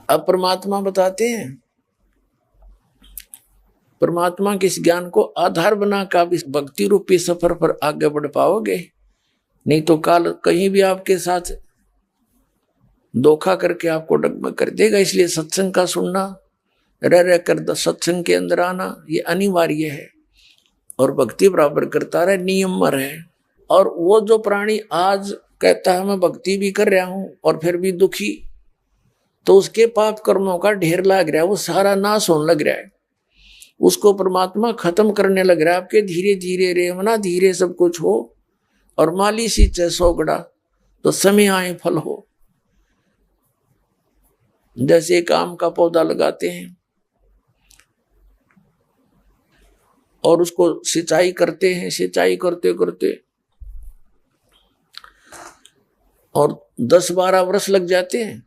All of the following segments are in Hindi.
अब परमात्मा बताते हैं, परमात्मा के इस ज्ञान को आधार बनाकर आप इस भक्ति रूपी सफर पर आगे बढ़ पाओगे। नहीं तो काल कहीं भी आपके साथ धोखा करके आपको डगमग कर देगा। इसलिए सत्संग का सुनना, रह रह कर सत्संग के अंदर आना, ये अनिवार्य है। और भक्ति बराबर करता रहे, नियम में रहे। और वो जो प्राणी आज कहता है मैं भक्ति भी कर रहा हूं और फिर भी दुखी, तो उसके पाप कर्मों का ढेर लग रहा है, वो सारा नाश होने लग रहा है। उसको परमात्मा खत्म करने लग रहा है। आपके धीरे धीरे रेवना धीरे सब कुछ हो, और माली सींचे सोगड़ा तो समय आए फल हो। जैसे एक आम का पौधा लगाते हैं और उसको सिंचाई करते हैं, सिंचाई करते करते और 10-12 वर्ष लग जाते हैं,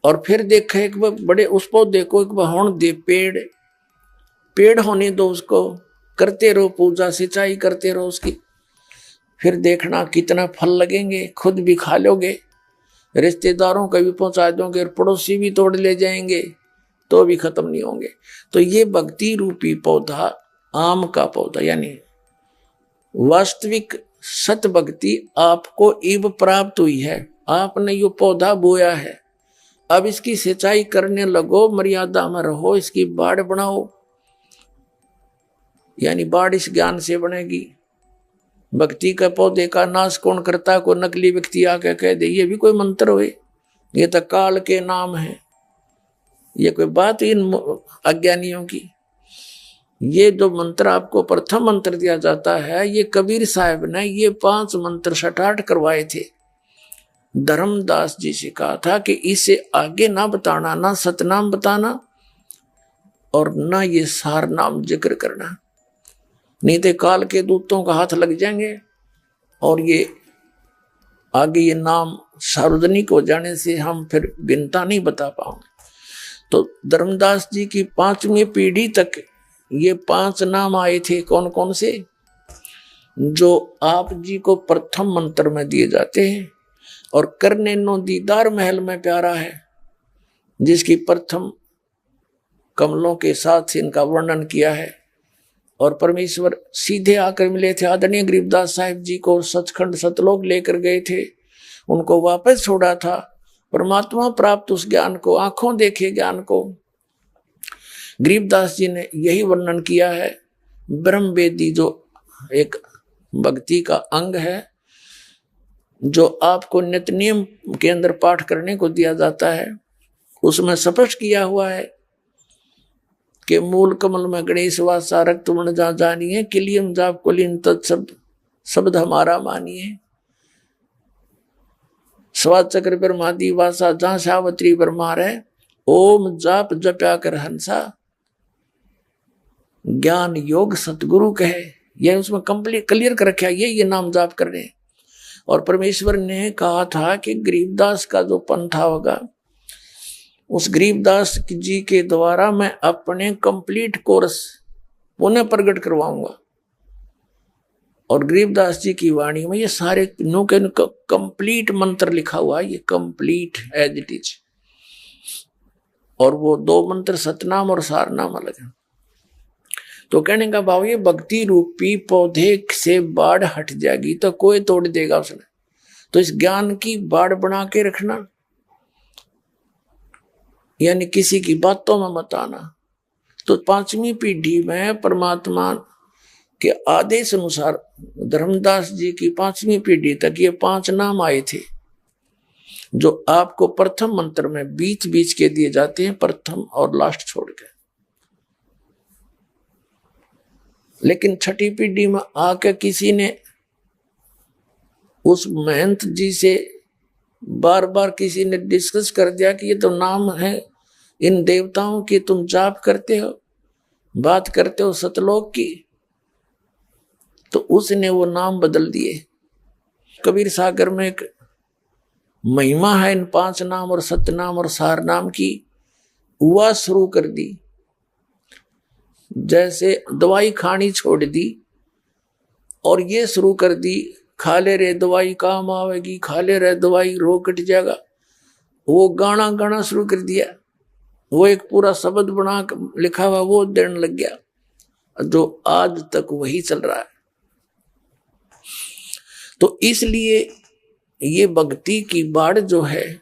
और फिर देखा एक बार बड़े उस पौधे को एक बार होने दे, पेड़ होने दो, उसको करते रहो पूजा, सिंचाई करते रहो उसकी। फिर देखना कितना फल लगेंगे, खुद भी खा लोगे, रिश्तेदारों का भी पहुंचा दोगे, और पड़ोसी भी तोड़ ले जाएंगे, तो भी खत्म नहीं होंगे। तो ये भक्ति रूपी पौधा, आम का पौधा, यानी वास्तविक सत भक्ति आपको इब प्राप्त हुई है। आपने ये पौधा बोया है, अब इसकी सिंचाई करने लगो, मर्यादा में रहो, इसकी बाड़ बनाओ। यानी बाड़ इस ज्ञान से बनेगी। भक्ति का पौधे का नाश कौन करता? को नकली व्यक्ति आके कह दे ये भी कोई मंत्र हुए, ये तो काल के नाम है, ये कोई बात इन अज्ञानियों की। ये जो मंत्र आपको प्रथम मंत्र दिया जाता है, ये कबीर साहब ने ये 5 मंत्र 68 करवाए थे। धर्मदास जी से कहा था कि इसे आगे ना बताना, ना सतनाम बताना और ना ये सार नाम जिक्र करना, नहीं तो काल के दूतों का हाथ लग जाएंगे और ये आगे ये नाम सार्वजनिक हो जाने से हम फिर गिनता नहीं बता पाओगे। तो धर्मदास जी की 5वीं पीढ़ी तक ये 5 नाम आए थे। कौन कौन से? जो आप जी को प्रथम मंत्र में दिए जाते हैं, और करने नो दीदार महल में प्यारा है, जिसकी प्रथम कमलों के साथ इनका वर्णन किया है। और परमेश्वर सीधे आकर मिले थे आदरणीय गरीबदास साहिब जी को, सचखंड सतलोक लेकर गए थे, उनको वापस छोड़ा था। परमात्मा प्राप्त उस ज्ञान को, आंखों देखे ज्ञान को गरीबदास जी ने यही वर्णन किया है। ब्रह्म वेदी जो एक भक्ति का अंग है, जो आपको नित्य नियम के अंदर पाठ करने को दिया जाता है, उसमें स्पष्ट किया हुआ है कि मूल कमल में गणेश वासा, रक्त वर्ण जा जानिए, किलियम जाप कुलीन तत्शब्द शब्द हमारा मानिए। स्वाद चक्र ब्रह्मादि वासा, जहां सावत्री ब्रह्मा रहे, ओम जाप जप्या कर हंसा, ज्ञान योग सतगुरु कहे। यह उसमें कंप्लीट क्लियर कर रखा है, ये नाम जाप कर रहे। और परमेश्वर ने कहा था कि गरीबदास का जो पंथा होगा, उस गरीबदास जी के द्वारा मैं अपने कंप्लीट कोर्स पुनः प्रकट करवाऊंगा। और गरीबदास जी की वाणी में ये सारे नो के कंप्लीट मंत्र लिखा हुआ है, ये कंप्लीट एज इट इज। और वो 2 मंत्र सतनाम और सारनाम अलग है। तो कहने का भाव ये भक्ति रूपी पौधे से बाढ़ हट जाएगी तो कोई तोड़ देगा उसने। तो इस ज्ञान की बाढ़ बना के रखना, यानी किसी की बातों में मत आना। तो 5वीं पीढ़ी में परमात्मा के आदेश अनुसार धर्मदास जी की 5वीं पीढ़ी तक ये 5 नाम आए थे, जो आपको प्रथम मंत्र में बीच बीच के दिए जाते हैं, प्रथम और लास्ट छोड़ के। लेकिन 6ठी पीढ़ी में आकर किसी ने उस महंत जी से बार बार किसी ने डिस्कस कर दिया कि ये तो नाम है इन देवताओं की, तुम जाप करते हो, बात करते हो सतलोक की, तो उसने वो नाम बदल दिए। कबीर सागर में एक महिमा है इन 5 नाम और सतनाम और सार नाम की, वह शुरू कर दी। जैसे दवाई खानी छोड़ दी और ये शुरू कर दी, खा ले रे दवाई काम आवेगी, खा ले रे दवाई रोग कट जाएगा। वो गाना गाना शुरू कर दिया, वो एक पूरा शब्द बना लिखा हुआ वो देने लग गया, जो आज तक वही चल रहा है। तो इसलिए ये भक्ति की बाढ़ जो है,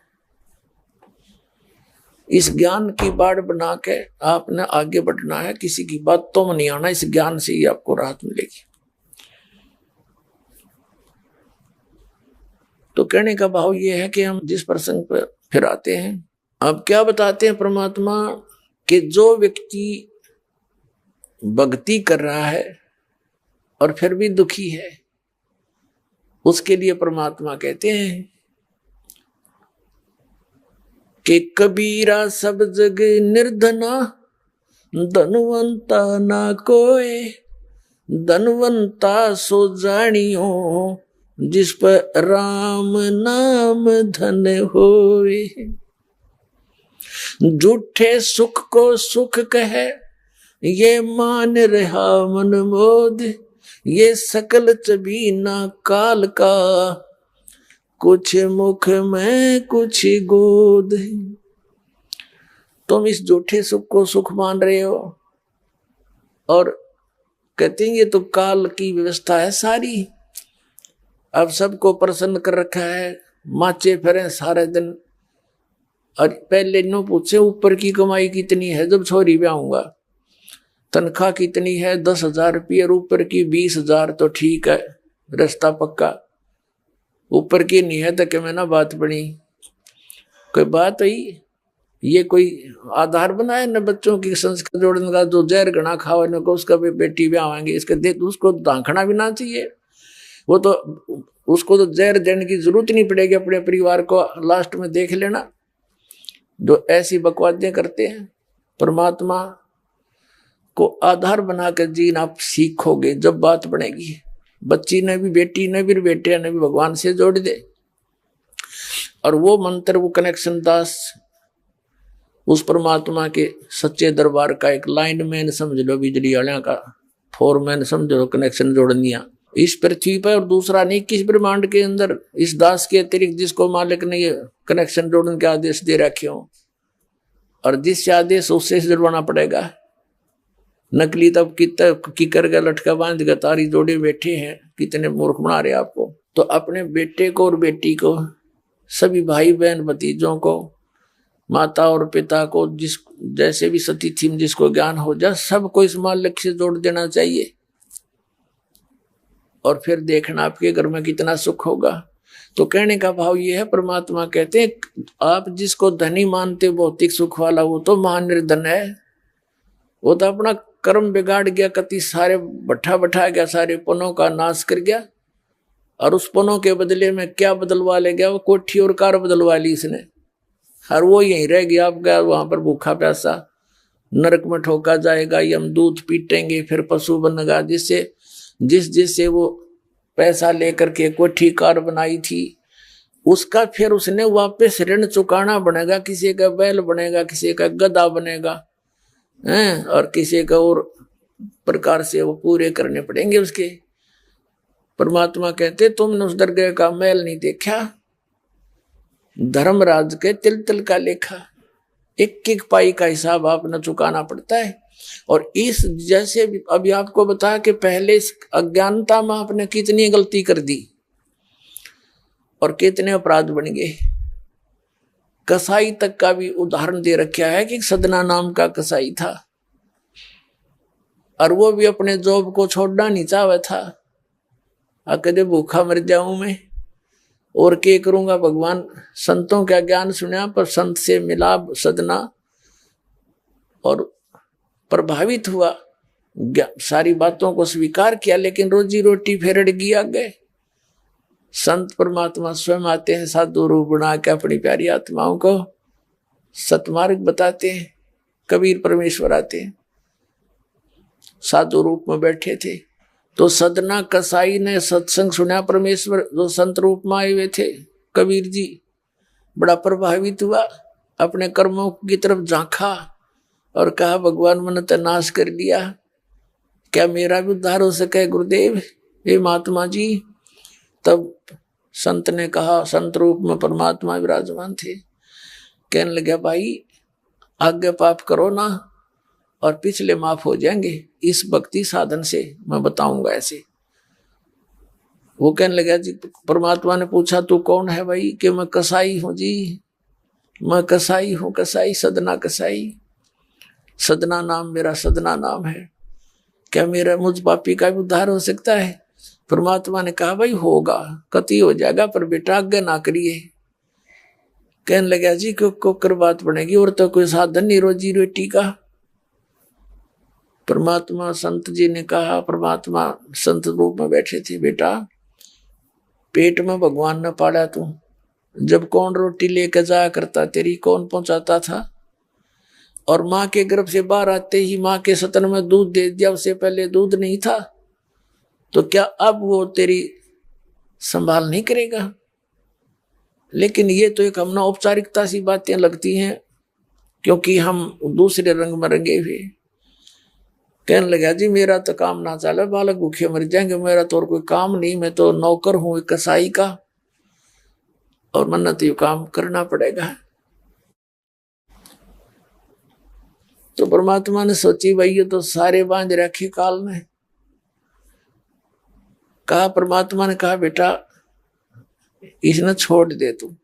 इस ज्ञान की बाढ़ बना के आपने आगे बढ़ना है, किसी की बातों में नहीं आना, इस ज्ञान से ही आपको राहत मिलेगी। तो कहने का भाव ये है कि हम जिस प्रसंग पर फिर आते हैं, अब क्या बताते हैं परमात्मा कि जो व्यक्ति भक्ति कर रहा है और फिर भी दुखी है, उसके लिए परमात्मा कहते हैं कि कबीरा सब जग निर्धना, धनवंता ना कोय, धनवंता सो जानियो, जिस पर राम नाम धन होए। झूठे सुख को सुख कहे, ये मान रहा मन मोद, ये सकल चबीना काल का, कुछ मुख में कुछ गोद। तुम इस झूठे सुख को सुख मान रहे हो और कहते हैं ये तो काल की व्यवस्था है सारी, अब सबको प्रसन्न कर रखा है, माचे फिरे सारे दिन। और पहले नो पूछे ऊपर की कमाई कितनी है, जब छोरी ब्याहूंगा तनख्वाह कितनी है, 10,000 रुपये, ऊपर की 20,000, तो ठीक है, रास्ता पक्का। ऊपर की नहीं है तो कि मैं ना बात बनी, कोई बात हुई, ये कोई आधार बनाए न बच्चों की संस्कार जोड़ने का, जो जहर गणा खाओ न को उसका भी बेटी ब्याहेंगे, इसके देख उसको दाखना भी ना चाहिए, वो तो उसको तो जहर देने की जरूरत नहीं पड़ेगी, अपने परिवार को लास्ट में देख लेना। जो ऐसी बकवादें करते हैं, परमात्मा को आधार बनाकर जीना आप सीखोगे जब बात बनेगी। बच्ची ने भी, बेटी ने भी, बेटे ने भी भगवान से जोड़ दे, और वो मंत्र, वो कनेक्शन दास उस परमात्मा के सच्चे दरबार का एक लाइनमैन समझ लो, बिजली वाले का फोरमैन समझ लो, कनेक्शन जोड़ दिया इस पृथ्वी पर, और दूसरा नहीं किस ब्रह्मांड के अंदर इस दास के अतिरिक्त जिसको मालिक ने ये कनेक्शन जोड़ने के आदेश दे रखे हो, और जिससे आदेश उससे जुड़वाना पड़ेगा। नकली तब किकर का लटका बांध के तारी जोड़े बैठे हैं, कितने मूर्ख बना रहे आपको। तो अपने बेटे को और बेटी को, सभी भाई बहन भतीजों को, माता और पिता को, जिस जैसे भी सती थी जिसको ज्ञान हो जा, सबको इस मालिक से जोड़ देना चाहिए, और फिर देखना आपके घर में कितना सुख होगा। तो कहने का भाव ये है, परमात्मा कहते हैं आप जिसको धनी मानते भौतिक सुख वाला, वो तो महानिर्धन है, वो तो अपना कर्म बिगाड़ गया, कति सारे बैठा गया, सारे पुनों का नाश कर गया, और उस पुनों के बदले में क्या बदलवा ले गया, वो कोठी और कार बदलवा ली इसने, और वो यहीं रह गया, आप गया वहां पर भूखा प्यासा, नरक में ठोका जाएगा, यमदूत पीटेंगे, फिर पशु बनेगा, जिससे वो पैसा लेकर के कोठी कार बनाई थी, उसका फिर उसने वापस ऋण चुकाना बनेगा, किसी का बैल बनेगा, किसी का गधा बनेगा, और किसी का और प्रकार से वो पूरे करने पड़ेंगे उसके। परमात्मा कहते तुमने उस दरगाह का मैल नहीं देखा, धर्मराज के तिल तिल का लेखा, एक एक पाई का हिसाब आपने चुकाना पड़ता है। और इस जैसे अभी आपको बताया कि पहले इस अज्ञानता में आपने कितनी गलती कर दी और कितने अपराध बन गए। कसाई तक का भी उदाहरण दे रखा है कि सदना नाम का कसाई था, और वो भी अपने जॉब को छोड़ना नहीं चाहता था, कदे भूखा मर जाऊं मैं और क्या करूंगा। भगवान संतों का ज्ञान सुना, पर संत से मिला सदना और प्रभावित हुआ, सारी बातों को स्वीकार किया, लेकिन रोजी रोटी फिर अड़ गई आगे। संत परमात्मा स्वयं आते हैं साधु रूप बना के, अपनी प्यारी आत्माओं को सतमार्ग बताते हैं। कबीर परमेश्वर आते हैं, साधु रूप में बैठे थे, तो सदना कसाई ने सत्संग सुना, परमेश्वर जो संत रूप में आए हुए थे, कबीर जी बड़ा प्रभावित हुआ, अपने कर्मों की तरफ झांका और कहा भगवान मैंने तो नाश कर दिया, क्या मेरा भी उद्धार हो सके गुरुदेव, हे महात्मा जी। तब संत ने कहा, संत रूप में परमात्मा विराजमान थे, कहने लगा भाई आगे पाप करो ना और पिछले माफ हो जाएंगे इस भक्ति साधन से, मैं बताऊंगा ऐसे। वो कहने लगा जी, परमात्मा ने पूछा तू कौन है भाई? कि मैं कसाई हूं जी, मैं कसाई हूं, कसाई सदना कसाई, सदना नाम मेरा, सदना नाम है। क्या मेरा मुझ पापी का भी उद्धार हो सकता है? परमात्मा ने कहा भाई होगा, कति हो जाएगा, पर बेटा आगे ना करिए। कहने लगा जी क्यों कर बात बनेगी, और तो कोई साधन नहीं रोजी रोटी का। परमात्मा संत जी ने कहा, परमात्मा संत रूप में बैठे थे, बेटा पेट में भगवान ने पाला तू, जब कौन रोटी लेकर जाया करता तेरी, कौन पहुंचाता था? और माँ के गर्भ से बाहर आते ही माँ के सतन में दूध दे दिया, उससे पहले दूध नहीं था, तो क्या अब वो तेरी संभाल नहीं करेगा? लेकिन ये तो एक हमने औपचारिकता सी बातें लगती हैं, क्योंकि हम दूसरे रंग में रंगे हुए। कहने लगा जी मेरा तो काम ना चले, बालक भूखे मर जाएंगे, मेरा तो और कोई काम नहीं, मैं तो नौकर हूं कसाई का, और मन्ना तो ये काम करना पड़ेगा। तो परमात्मा ने सोची भाई ये तो सारे बांध रखे काल ने। कहा, परमात्मा ने कहा बेटा इसने छोड़ दे तू।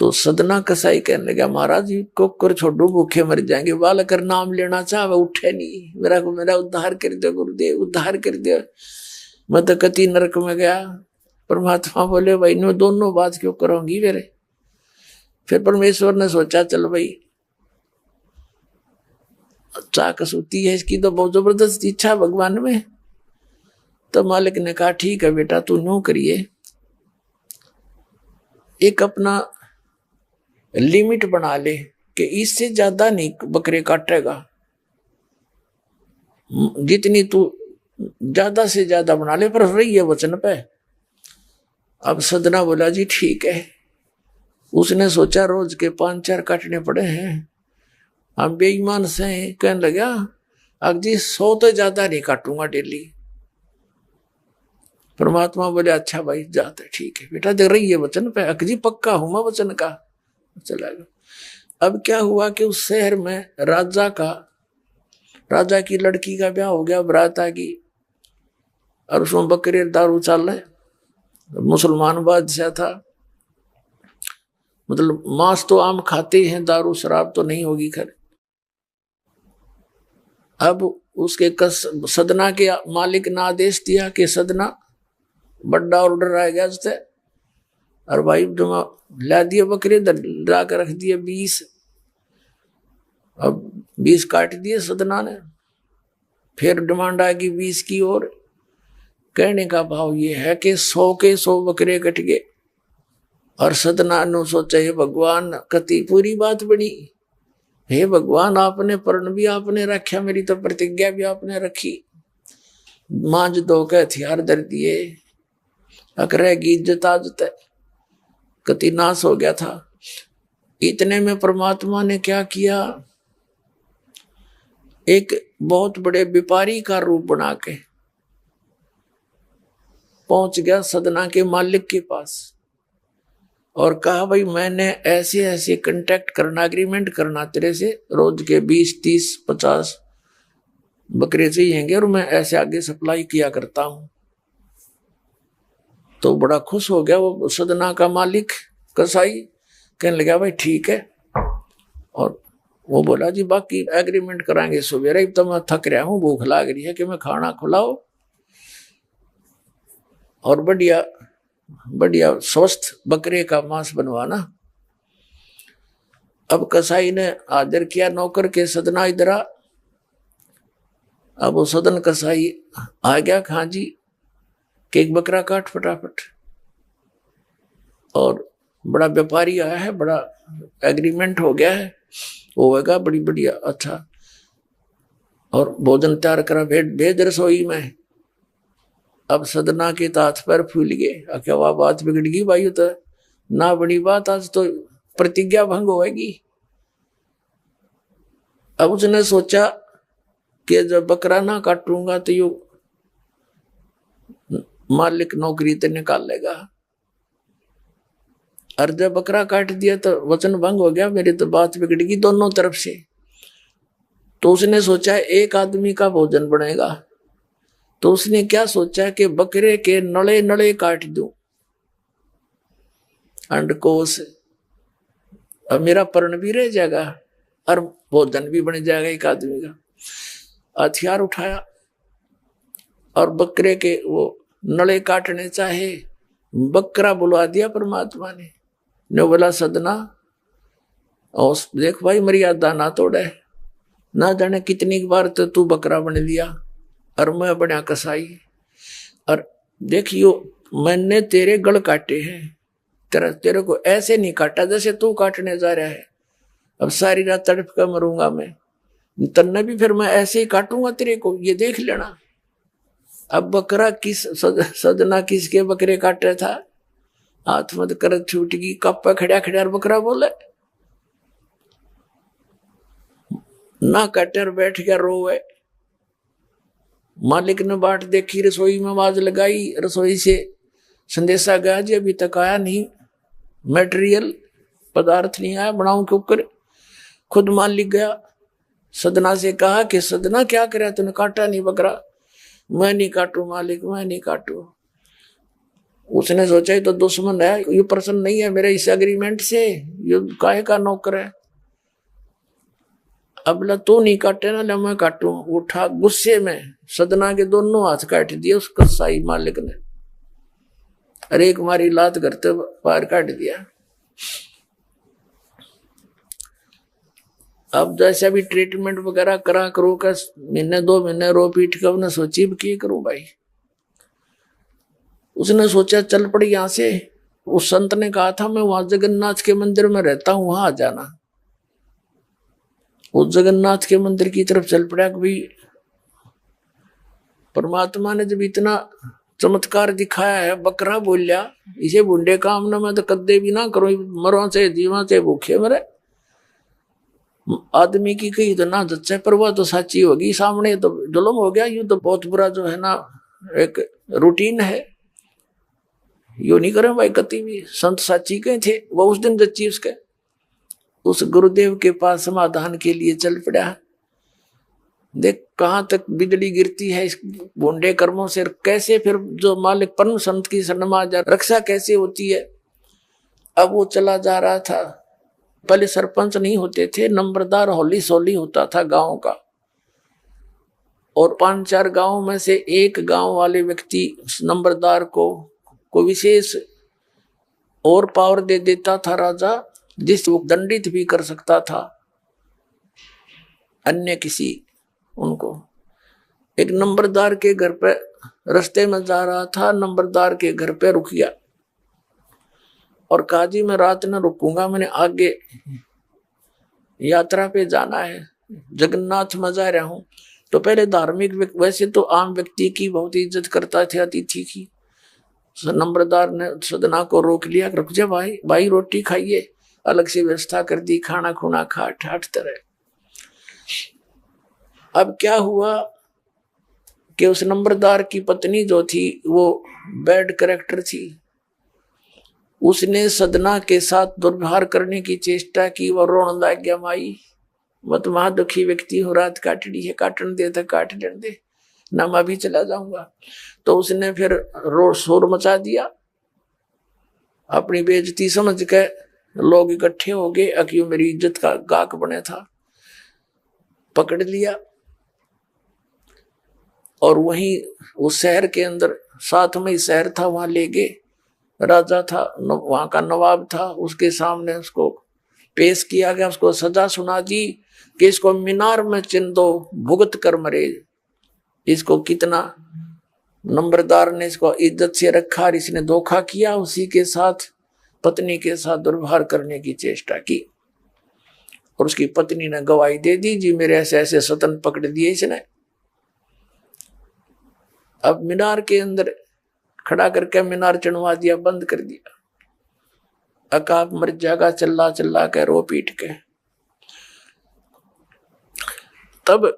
तो सदना कसाई कहने लगा महाराज जी कोकर छोड़ो, भूखे मर जाएंगे, बालक नाम लेना चाहे उठे नहीं, मेरा उद्धार कर दे गुरुदेव, उद्धार कर दे, मैं तो कति नरक में गया। परमात्मा बोले भाई नो दोनों बात क्यों करोगी मेरे? फिर परमेश्वर ने सोचा चल भाई अच्छा कसूती है इसकी, तो बहुत जबरदस्त इच्छा भगवान में। तो मालिक ने कहा ठीक है बेटा तू नो करिए, एक अपना लिमिट बना ले कि इससे ज्यादा नहीं बकरे काटेगा, जितनी तू ज्यादा से ज्यादा बना ले, पर रही है वचन पे। अब सदना बोला जी ठीक है। उसने सोचा रोज के 5-4 काटने पड़े हैं, हम बेईमान से हैं। कहने लगा अब जी 100 तो ज्यादा नहीं काटूंगा डेली। परमात्मा बोले अच्छा भाई जाते, ठीक है बेटा देख रही है वचन पे, अकजी पक्का हूं मैं वचन का। चला गया। अब क्या हुआ कि उस शहर में राजा की लड़की का ब्याह हो गया, बारात आ गई, और उसमें बकरे दारू चल रहे, मुसलमान बादशाह था, मतलब मांस तो आम खाते हैं, दारू शराब तो नहीं होगी खैर। अब उसके सदना के मालिक ने आदेश दिया कि सदना बड़ा ऑर्डर आएगा उससे, और भाई ला दिए बकरे ला कर रख दिए 20। अब 20 काट दिए सदना ने, फिर डिमांड आ गई 20 की, और कहने का भाव ये है कि 100 के 100 बकरे कट गए। और सदना ने सोचा हे भगवान कति पूरी बात बनी, हे भगवान आपने प्रण भी आपने रखा, मेरी तो प्रतिज्ञा भी आपने रखी, मांझ दो के हथियार धर दिए, अकरेगी इज्जत आजत कति नाश हो गया था। इतने में परमात्मा ने क्या किया, एक बहुत बड़े व्यापारी का रूप बना के पहुंच गया सदना के मालिक के पास, और कहा भाई मैंने ऐसे ऐसे कांटेक्ट करना, एग्रीमेंट करना तेरे से, रोज के 20, 30, 50 बकरे चाहिएंगे, और मैं ऐसे आगे सप्लाई किया करता हूं। तो बड़ा खुश हो गया वो सदना का मालिक कसाई, कहने लगा भाई ठीक है। और वो बोला जी बाकी एग्रीमेंट कराएंगे सवेरे, तो मैं थक रहा हूं, भूख लग रही है कि मैं खाना खिलाओ और बढ़िया बढ़िया स्वस्थ बकरे का मांस बनवाना। अब कसाई ने आदर किया नौकर के, सदना इधर आ। अब वो सदन कसाई आ गया, हाँ जी कि एक बकरा काट फटाफट, और बड़ा व्यापारी आया है, बड़ा एग्रीमेंट हो गया है, होगा बड़ी बढ़िया अच्छा। और भोजन तैयार करा, भेज रसोई में। अब सदना के तात पर फूल गए, क्या वह बात बिगड़ गई भाई, तो ना बड़ी बात, आज तो प्रतिज्ञा भंग होगी। अब उसने सोचा कि जब बकरा ना काटूंगा तो यू मालिक नौकरी तो निकाल लेगा। और जब बकरा काट दिया तो वचन भंग हो गया, मेरी तो बात बिगड़ गई दोनों तरफ से। तो उसने सोचा एक आदमी का भोजन बनेगा, तो उसने क्या सोचा कि बकरे के नड़े नड़े काट दूं अंडकोश, अब मेरा पर्ण भी रह जाएगा और भोजन भी बन जाएगा एक आदमी का। हथियार उठाया और बकरे के वो नड़े काटने चाहे, बकरा बुलवा दिया परमात्मा ने बोला सदना और देख भाई मर्यादा ना तोड़े, ना जाने कितनी बार तो तू बकरा बन लिया और मैं बना कसाई, और देखियो मैंने तेरे गल काटे हैं, तेरे को ऐसे नहीं काटा जैसे तू काटने जा रहा है। अब सारी रात तड़प कर मरूंगा मैं, तन्ने भी फिर मैं ऐसे ही काटूंगा तेरे को, ये देख लेना। अब बकरा किस सदना किसके बकरे काट रहा था, हाथ मत कर छूट गई, कप्पा खड़ा खड़ा बकरा बोले ना कटर बैठ गया रोवे। मालिक ने बाट देखी, रसोई में आवाज लगाई, रसोई से संदेशा गया जी अभी तक आया नहीं, मटेरियल पदार्थ नहीं आया, बनाऊं के ऊपर। खुद मालिक गया, सदना से कहा कि सदना क्या करे, तूने काटा नहीं बकरा। मैं नहीं काटू मालिक, मैं नहीं काटू। उसने सोचा ये तो दुश्मन है, ये प्रसन्न नहीं है मेरे इस एग्रीमेंट से, ये काहे का नौकर है। अब ला तू नहीं काटे ना, मैं काटू। उठा गुस्से में सदना के दोनों हाथ काट दिए उस कसाई मालिक ने, अरे एक मारी लात करते पार काट दिया। अब जैसे भी ट्रीटमेंट वगैरह करा करो का, महीने 2 महीने रो पीट कर उसने सोची क्या करूं भाई। उसने सोचा चल पड़ी यहां से, उस संत ने कहा था मैं वहां जगन्नाथ के मंदिर में रहता हूं, वहां आ जाना। उस जगन्नाथ के मंदिर की तरफ चल पड़ा। भाई परमात्मा ने जब इतना चमत्कार दिखाया है, बकरा बोलिया इसे बुंडे काम ना मैं तो कदे भी ना करूं, मरो से जीवा से भूखे मरे। आदमी की कही तो ना जच्चे, पर वह तो सच्ची होगी, सामने तो जुल्म हो गया। यूं तो बहुत बुरा जो है ना एक रूटीन है, यो नहीं करे भाई कति भी। संत साची कहे थे वो उस दिन जच्ची उसके, उस गुरुदेव के पास समाधान के लिए चल पड़ा। देख कहां तक बिजली गिरती है इस भोंडे कर्मों से, कैसे फिर जो मालिक परम संत की शरणमा जा रक्षा कैसे होती है। अब वो चला जा रहा था, पहले सरपंच नहीं होते थे, नंबरदार होली सोली होता था गांव का, और 5-4 गांव में से एक गांव वाले व्यक्ति नंबरदार को विशेष और पावर दे देता था राजा, जिस वो दंडित भी कर सकता था अन्य किसी उनको। एक नंबरदार के घर पे रास्ते में जा रहा था, नंबरदार के घर पे रुक गया और कहा जी मैं रात न रुकूंगा, मैंने आगे यात्रा पे जाना है, जगन्नाथ में जा रहा हूं। तो पहले धार्मिक वैसे तो आम व्यक्ति की बहुत इज्जत करता थे, अतिथि की। नंबरदार ने सदना को रोक लिया, रुक जा भाई, भाई रोटी खाइए, अलग से व्यवस्था कर दी, खाना खुना खा ठाठ तरह। अब क्या हुआ कि उस नंबरदार की पत्नी जो थी वो बैड कैरेक्टर थी, उसने सदना के साथ दुर्व्यवहार करने की चेष्टा की। वो रोने लग गया, माई मैं तो महा दुखी व्यक्ति हूँ, रात काटनी है, काटने दे तो काट दे ना, मैं भी चला जाऊंगा। तो उसने फिर शोर मचा दिया, अपनी बेइज्जती समझ के लोग इकट्ठे हो गए, अक्यों मेरी इज्जत का गाक बने था, पकड़ लिया और वहीं उस शहर के अंदर, साथ में ही शहर था, वहां ले गए। राजा था, वहां का नवाब था, उसके सामने उसको पेश किया गया, उसको सजा सुना दी कि इसको मीनार में चिन दो, भुगत कर मरे। इसको कितना नंबरदार ने इसको इज्जत से रखा और इसने धोखा किया, उसी के साथ पत्नी के साथ दुर्व्यवहार करने की चेष्टा की। और उसकी पत्नी ने गवाही दे दी, जी मेरे ऐसे ऐसे सतन पकड़ दिए इसने। अब मीनार के अंदर खड़ा करके मीनार चढ़वा दिया, बंद कर दिया। अकाप मर जाएगा, चिल्ला चिल्ला के रो पीट के। तब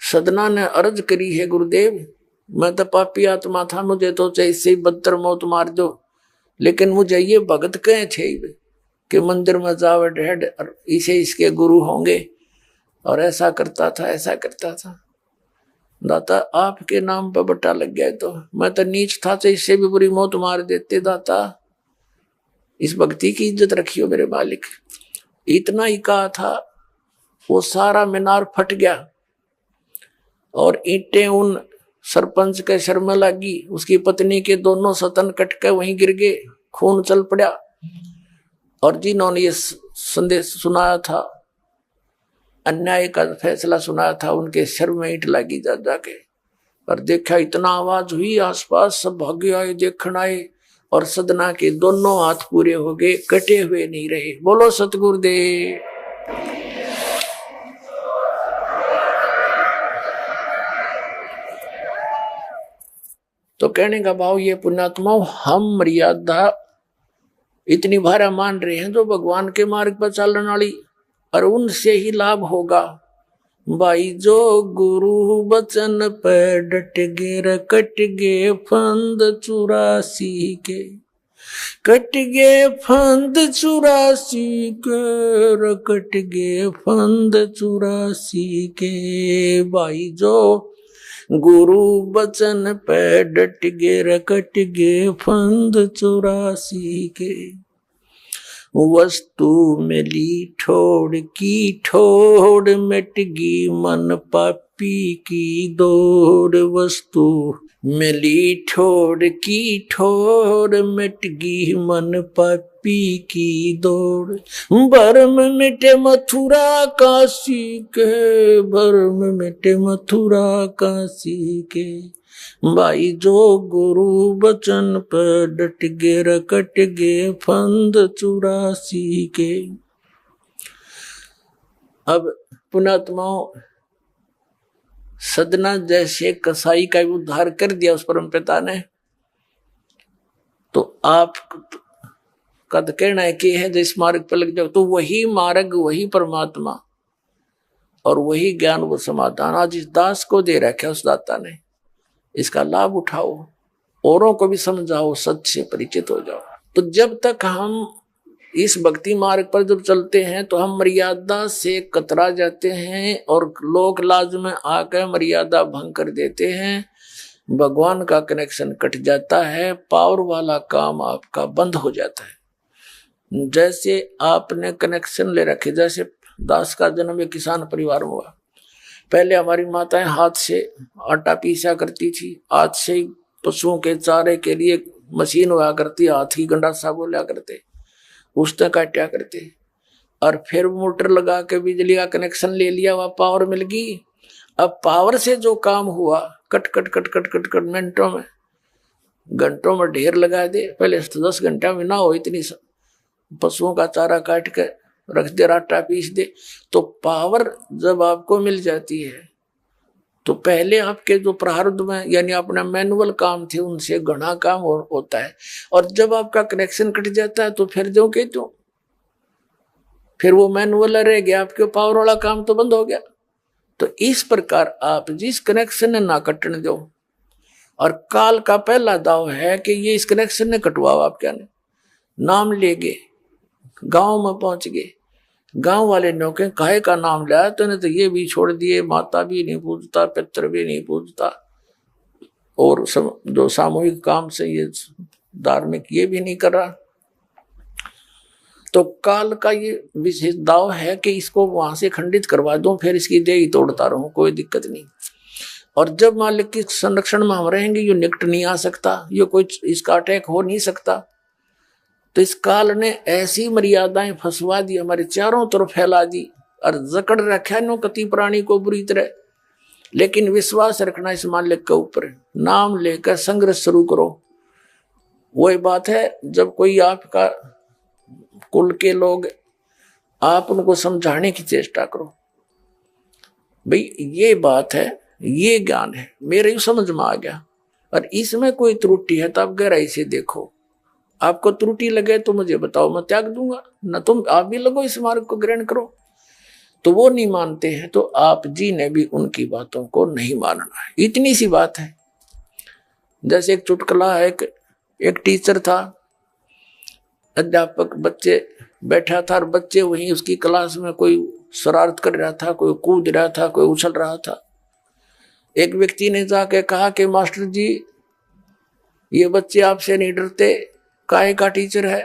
सदना ने अर्ज करी है, गुरुदेव मैं तो पापी आत्मा था, मुझे तो चाहे इससे बदतर मौत मार दो, लेकिन मुझे ये भगत कहे थे कि मंदिर में जावे ढेड और इसे इसके गुरु होंगे और ऐसा करता था ऐसा करता था। दाता आपके नाम पर बट्टा लग गया तो मैं तो नीच था तो इससे भी बुरी मौत मार देते। दाता इस भक्ति की इज्जत रखियो मेरे मालिक। इतना ही कहा था, वो सारा मीनार फट गया और ईंटें उन सरपंच के सर में लगी। उसकी पत्नी के दोनों सतन कट के वहीं गिर गए, खून चल पड़ा। और जिन्होंने ये संदेश सुनाया था, अन्याय का फैसला सुनाया था, उनके सर में ईंट लगी जा जाके। और देखा इतना आवाज हुई, आसपास सब भागे आए, देखण आए और सदना के दोनों हाथ पूरे हो गए, कटे हुए नहीं रहे। बोलो सतगुरुदेव। तो कहने का भाव ये पुण्यात्माओं, हम मर्यादा इतनी भारा मान रहे हैं जो भगवान के मार्ग पर चलने वाली, और उनसे ही लाभ होगा। भाई जो गुरु बचन पे डट गे कट गे फंद 84 के, कट गे फंद 84 के, कट गे फंद 84 के। भाई जो गुरु बचन पे डट गे कट गे फंद 84 के। वस्तु मिली ठोड़ की ठोड़, मिटगी मन पापी की दौड़। वस्तु मिली ठोड़ की ठोड़, मिटगी मन पापी की दौड़। भरम मिटे मथुरा काशी के, भरम मिटे मथुरा काशी के। भाई जो गुरु बचन पर डट गे कट गे फंद 84 के। अब पुण्यात्माओं, सदना जैसे कसाई का उद्धार कर दिया उस परम पिता ने, तो आप का तो कहना है कि है जिस मार्ग पर लग जाओ तो वही मार्ग, वही परमात्मा और वही ज्ञान, वो समाधान आज इस दास को दे रखा है उस दाता ने। इसका लाभ उठाओ, औरों को भी समझाओ, सत्य से परिचित हो जाओ। तो जब तक हम इस भक्ति मार्ग पर जब चलते हैं तो हम मर्यादा से कतरा जाते हैं और लोक लाज में आकर मर्यादा भंग कर देते हैं। भगवान का कनेक्शन कट जाता है, पावर वाला काम आपका बंद हो जाता है। जैसे आपने कनेक्शन ले रखे, जैसे दास का जन्म एक किसान परिवार में हुआ। पहले हमारी माताएं हाथ से आटा पीसा करती थी, हाथ से ही पशुओं के चारे के लिए मशीन हुआ करती, हाथ ही गंडासा बोला करते, उससे काटा करते। और फिर मोटर लगा के बिजली का कनेक्शन ले लिया, वह पावर मिल गई। अब पावर से जो काम हुआ, cut cut cut cut cut cut मिनटों में, घंटों में ढेर लगा दे। पहले 10 घंटा में ना हो, इतनी पशुओं का चारा काट के रख दे, आटा पीस दे। तो पावर जब आपको मिल जाती है तो पहले आपके जो प्रारब्ध में यानी अपना मैनुअल काम थे उनसे घना काम होता है। और जब आपका कनेक्शन कट जाता है तो फिर जो के तो फिर वो मैनुअल रह गया, आपके पावर वाला काम तो बंद हो गया। तो इस प्रकार आप जिस कनेक्शन ने ना कटने दो, और काल का पहला दाव है कि ये इस कनेक्शन ने कटवाओ। आप क्या नाम ले गए, गांव में पहुंच गए, गांव वाले नौके काहे का नाम लिया, तो ने तो ये भी छोड़ दिए, माता भी नहीं पूजता, पितर भी नहीं पूजता, और जो सामूहिक काम से ये धार्मिक ये भी नहीं कर रहा। तो काल का ये विशेष दाव है कि इसको वहां से खंडित करवा दूं, फिर इसकी देह ही तोड़ता रहूं, कोई दिक्कत नहीं। और जब मालिक के संरक्षण में हम रहेंगे, ये निकट नहीं आ सकता, ये कोई इसका अटैक हो नहीं सकता। तो इस काल ने ऐसी मर्यादाएं फंसवा दी, हमारे चारों तरफ फैला दी और जकड़ रखा नो कति प्राणी को बुरी तरह। लेकिन विश्वास रखना इस मालिक के ऊपर, नाम लेकर संघर्ष शुरू करो। वही बात है, जब कोई आपका कुल के लोग, आप उनको समझाने की चेष्टा करो, भाई ये बात है, ये ज्ञान है, मेरे समझ में आ गया, और इसमें कोई त्रुटि है तो आप गहराई से देखो। आपको त्रुटि लगे तो मुझे बताओ, मैं त्याग दूंगा, न तुम आप भी लगो इस मार्ग को ग्रहण करो। तो वो नहीं मानते हैं, तो आप जी ने भी उनकी बातों को नहीं मानना है। इतनी सी बात है। जैसे एक चुटकुला है, एक टीचर था, अध्यापक बच्चे बैठा था और बच्चे वहीं उसकी क्लास में कोई शरारत कर रहा था, कोई कूद रहा था, कोई उछल रहा था। एक व्यक्ति ने जाके कहा कि मास्टर जी ये बच्चे आपसे नहीं डरते, काहे का टीचर है?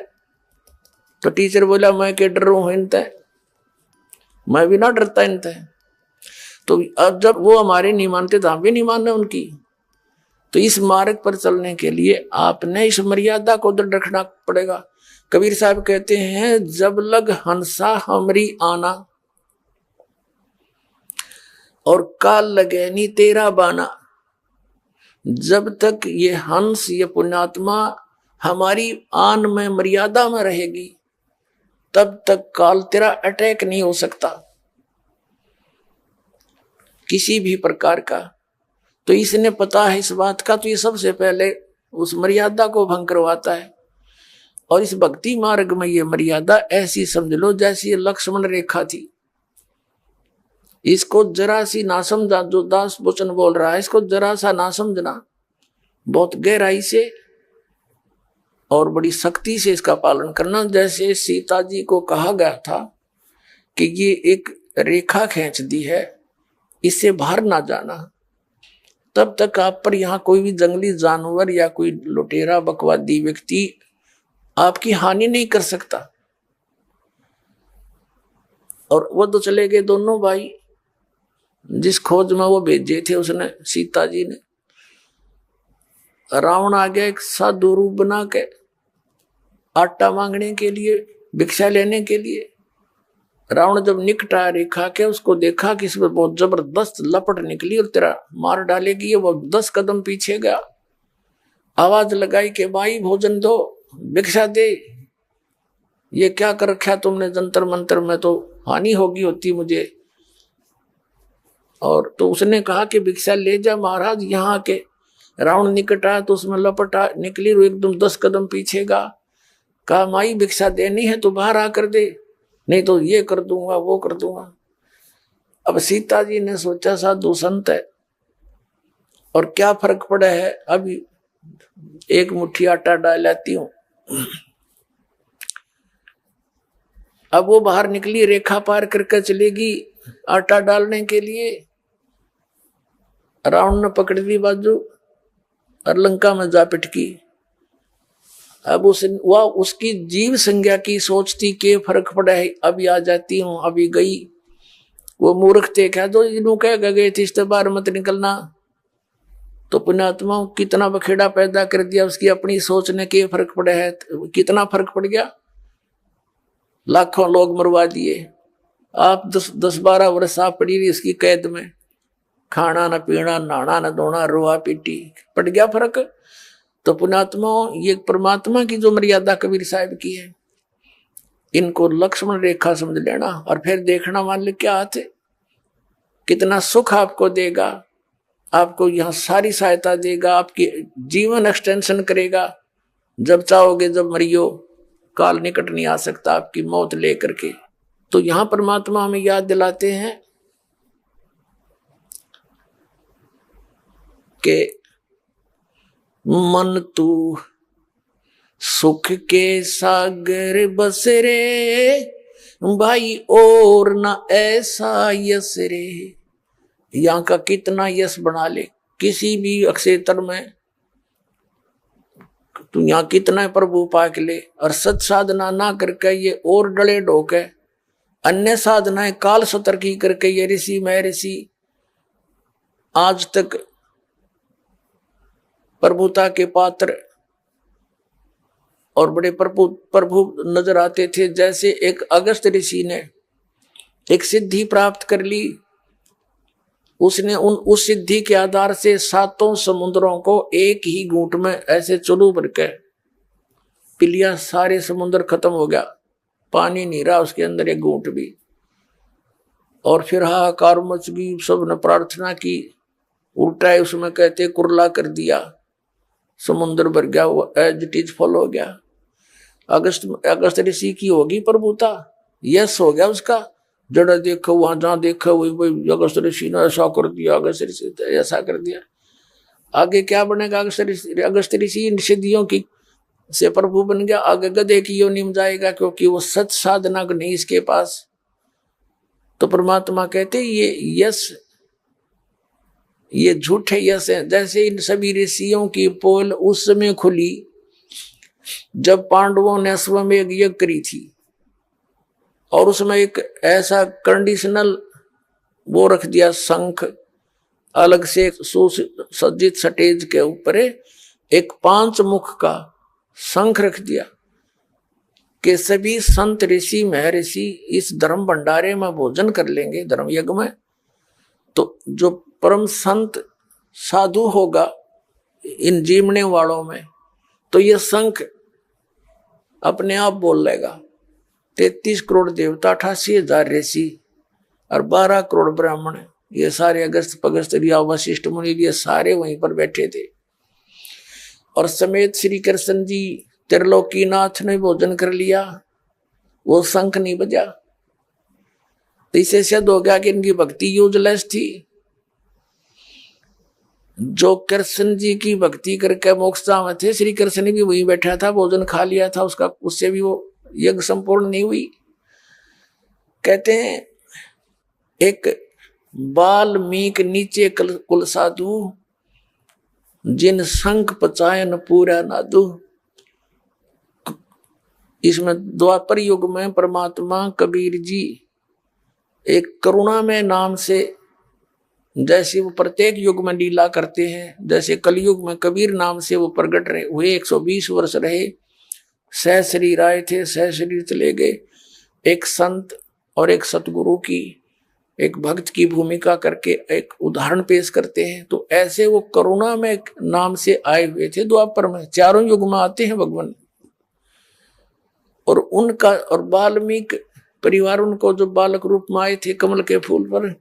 तो टीचर बोला मैं क्या डर रहा हूं इनते, मैं भी ना डरता इनते। तो अब जब वो हमारे नहीं मानते तो हम भी नहीं मानना उनकी। तो इस मार्ग पर चलने के लिए आपने इस मर्यादा को दृढ़ रखना पड़ेगा। कबीर साहब कहते हैं जब लग हंसा हमरी आना और काल लगे नी तेरा बाना। जब तक ये हंस ये पुण्यात्मा हमारी आन में मर्यादा में रहेगी तब तक काल तेरा अटैक नहीं हो सकता किसी भी प्रकार का। तो इसने पता है इस बात का, तो ये सबसे पहले उस मर्यादा को भंग करवाता है। और इस भक्ति मार्ग में ये मर्यादा ऐसी समझ लो जैसी ये लक्ष्मण रेखा थी। इसको जरा सी ना समझा, जो दास वचन बोल रहा है इसको जरा सा ना समझना, बहुत गहराई से और बड़ी सख्ती से इसका पालन करना। जैसे सीता जी को कहा गया था कि ये एक रेखा खींच दी है, इससे बाहर ना जाना, तब तक आप पर यहाँ कोई भी जंगली जानवर या कोई लुटेरा बकवादी व्यक्ति आपकी हानि नहीं कर सकता। और वो तो चले गए दोनों भाई, जिस खोज में वो भेजे थे उसने सीता जी ने। रावण आ गया एक साधु रूप बना के आटा मांगने के लिए, भिक्षा लेने के लिए। रावण जब निकट आया रेखा के, उसको देखा कि इसमें बहुत जबरदस्त लपट निकली और तेरा मार डालेगी। वो 10 कदम पीछे गया, आवाज लगाई कि भाई भोजन दो, भिक्षा दे, ये क्या कर रखा तुमने जंतर मंतर में, तो हानि होगी होती मुझे। और तो उसने कहा कि भिक्षा ले जा महाराज। यहाँ के रावण निकट आया तो उसमें लपटा निकली, एकदम 10 कदम पीछे गया। कहा माई भिक्षा देनी है तो बाहर आकर दे, नहीं तो ये कर दूंगा वो कर दूंगा। अब सीता जी ने सोचा साधु संत है और क्या फर्क पड़ा है, अभी एक मुट्ठी आटा डाल लाती हूं। अब वो बाहर निकली, रेखा पार करके चलेगी आटा डालने के लिए। रावण ने पकड़ ली बाजू और लंका में जा पिटकी। अब वह उसकी जीव संज्ञा की सोचती के फर्क पड़ा है, अभी आ जाती हूं, अभी गई। वो मूर्ख थे, क्या तो इन्हों कह गए थे इस बार मत निकलना। तो पुण्यात्मा कितना बखेड़ा पैदा कर दिया उसकी अपनी सोच ने, के फर्क पड़ा है, कितना फर्क पड़ गया। लाखों लोग मरवा दिए। आप 10-12 वर्ष आप पड़ी रही इसकी कैद में, खाना न पीना, नहाना न धोना, रोआ पीटी, पड़ गया फर्क। तो पुण्यात्मा ये परमात्मा की जो मर्यादा कबीर साहब की है, इनको लक्ष्मण रेखा समझ लेना और फिर देखना मान ले क्या हाथ है, कितना सुख आपको देगा, आपको यहाँ सारी सहायता देगा, आपकी जीवन एक्सटेंशन करेगा। जब चाहोगे जब मरियो, काल निकट नहीं आ सकता आपकी मौत लेकर के। तो यहाँ परमात्मा हमें याद दिलाते हैं कि मन तू सुख के सागर बस रे, भाई और न ऐसा यस रे। यहाँ का कितना यश बना ले किसी भी क्षेत्र में, तू यहाँ कितना प्रभु पाक ले, और सत साधना ना करके ये और डले ढोके अन्य साधनाएं काल सतर्की करके ये ऋषि मैं ऋषि आज तक प्रभुता के पात्र और बड़े प्रभु नजर आते थे। जैसे एक अगस्त ऋषि ने एक सिद्धि प्राप्त कर ली, उसने उस सिद्धि के आधार से 7 समुद्रों को एक ही घूंट में ऐसे चुलू भर के पी लिया। सारे समुद्र खत्म हो गया, पानी नहीं रहा उसके अंदर एक घूंट भी। और फिर हाहाकार मच गई, सबने प्रार्थना की, उल्टा है उसमें कहते कुरला कर दिया, समुद्र भर गया, वो एज इट इज फॉल हो गया। अगस्त ऋषि की होगी प्रभुता, यस हो गया उसका। जड़ा देखो वहां जहां देखो वही अगस्त ऋषि ने ऐसा कर दिया, अगस्त ऋषि ऐसा कर दिया। आगे क्या बनेगा अगस्त ऋषि इन सिद्धियों की से प्रभु बन गया, आगे गधे की योनि में जाएगा, क्योंकि वो सच साधना नहीं इसके पास। तो परमात्मा कहते ये यश, ये झूठे यश है। जैसे इन सभी ऋषियों की पोल उस समय खुली जब पांडवों ने अश्वमेध यज्ञ करी थी, और उसमें एक ऐसा कंडीशनल वो रख दिया, शंख अलग से सुसज्जित स्टेज के ऊपर एक 5 मुख का शंख रख दिया कि सभी संत ऋषि महर्षि इस धर्म भंडारे में भोजन कर लेंगे, धर्म यज्ञ में। तो जो परम संत साधु होगा इन जीवने वालों में, तो ये शंख अपने आप बोल लेगा। 33 करोड़ देवता, 88,000 ऋषि और 12 करोड़ ब्राह्मण, ये सारे अगस्त पगस्त रिया वशिष्ठ मुनि, ये सारे वहीं पर बैठे थे। और समेत श्री कृष्ण जी त्रिलोकीनाथ ने भोजन कर लिया, वो शंख नहीं बजा। तो इसे सिद्ध हो गया कि इनकी भक्ति यूजलेस थी। जो कृष्ण जी की भक्ति करके मोक्षता में थे, श्री कृष्ण ने भी वहीं बैठा था, भोजन खा लिया था उसका, उससे भी वो यज्ञ संपूर्ण नहीं हुई। कहते हैं एक बाल्मीक नीचे कुल साधु, जिन शंख पचायन पूरा नादु। इसमें द्वापर युग में परमात्मा कबीर जी एक करुणा में नाम से, जैसे वो प्रत्येक युग में लीला करते हैं, जैसे कलयुग में कबीर नाम से वो प्रकट रहे हुए, 120 वर्ष रहे, सह शरीर आए थे, सह शरीर चले गए। एक संत और एक सतगुरु की, एक भक्त की भूमिका करके एक उदाहरण पेश करते हैं। तो ऐसे वो करुणा में नाम से आए हुए थे द्वापर में, चारों युग में आते हैं भगवान। और उनका और वाल्मीकि परिवार, उनको जो बालक रूप में आए थे कमल के फूल पर,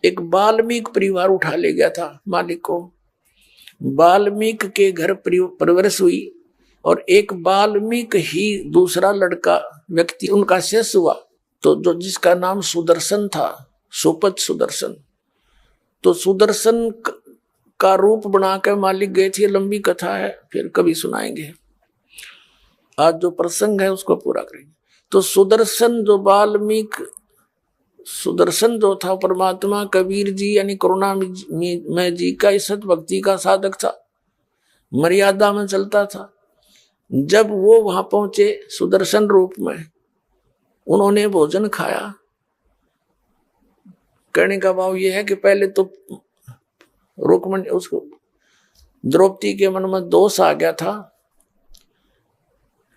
एक वाल्मीकि परिवार उठा ले गया था मालिक को। वाल्मीकि के घर परवरिश हुई, और एक वाल्मीकि ही दूसरा लड़का व्यक्ति उनका शिष्य हुआ, तो जो जिसका नाम सुदर्शन था, सुपथ सुदर्शन। तो सुदर्शन का रूप बनाकर मालिक गए थे, लंबी कथा है, फिर कभी सुनाएंगे। आज जो प्रसंग है उसको पूरा करेंगे। तो सुदर्शन जो वाल्मीकि, सुदर्शन जो था परमात्मा कबीर जी यानी करुणा में जी का सत भक्ति का साधक था, मर्यादा में चलता था। जब वो वहां पहुंचे सुदर्शन रूप में, उन्होंने भोजन खाया। कहने का भाव यह है कि पहले तो रुक्मणी, उसको द्रौपदी के मन में दोष आ गया था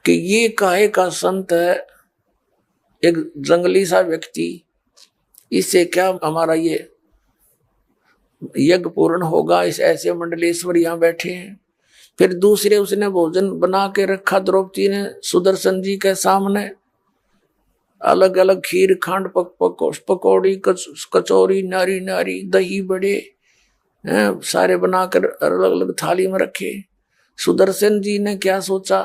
कि ये काहे का संत है, एक जंगली सा व्यक्ति, इससे क्या हमारा ये यज्ञ पूर्ण होगा, इस ऐसे मंडलेश्वर यहाँ बैठे हैं। फिर दूसरे उसने भोजन बना के रखा द्रौपदी ने सुदर्शन जी के सामने, अलग अलग खीर, खांड, पकौड़ी, कचौरी, नारी नारी, दही बड़े सारे बनाकर अलग अलग थाली में रखे। सुदर्शन जी ने क्या सोचा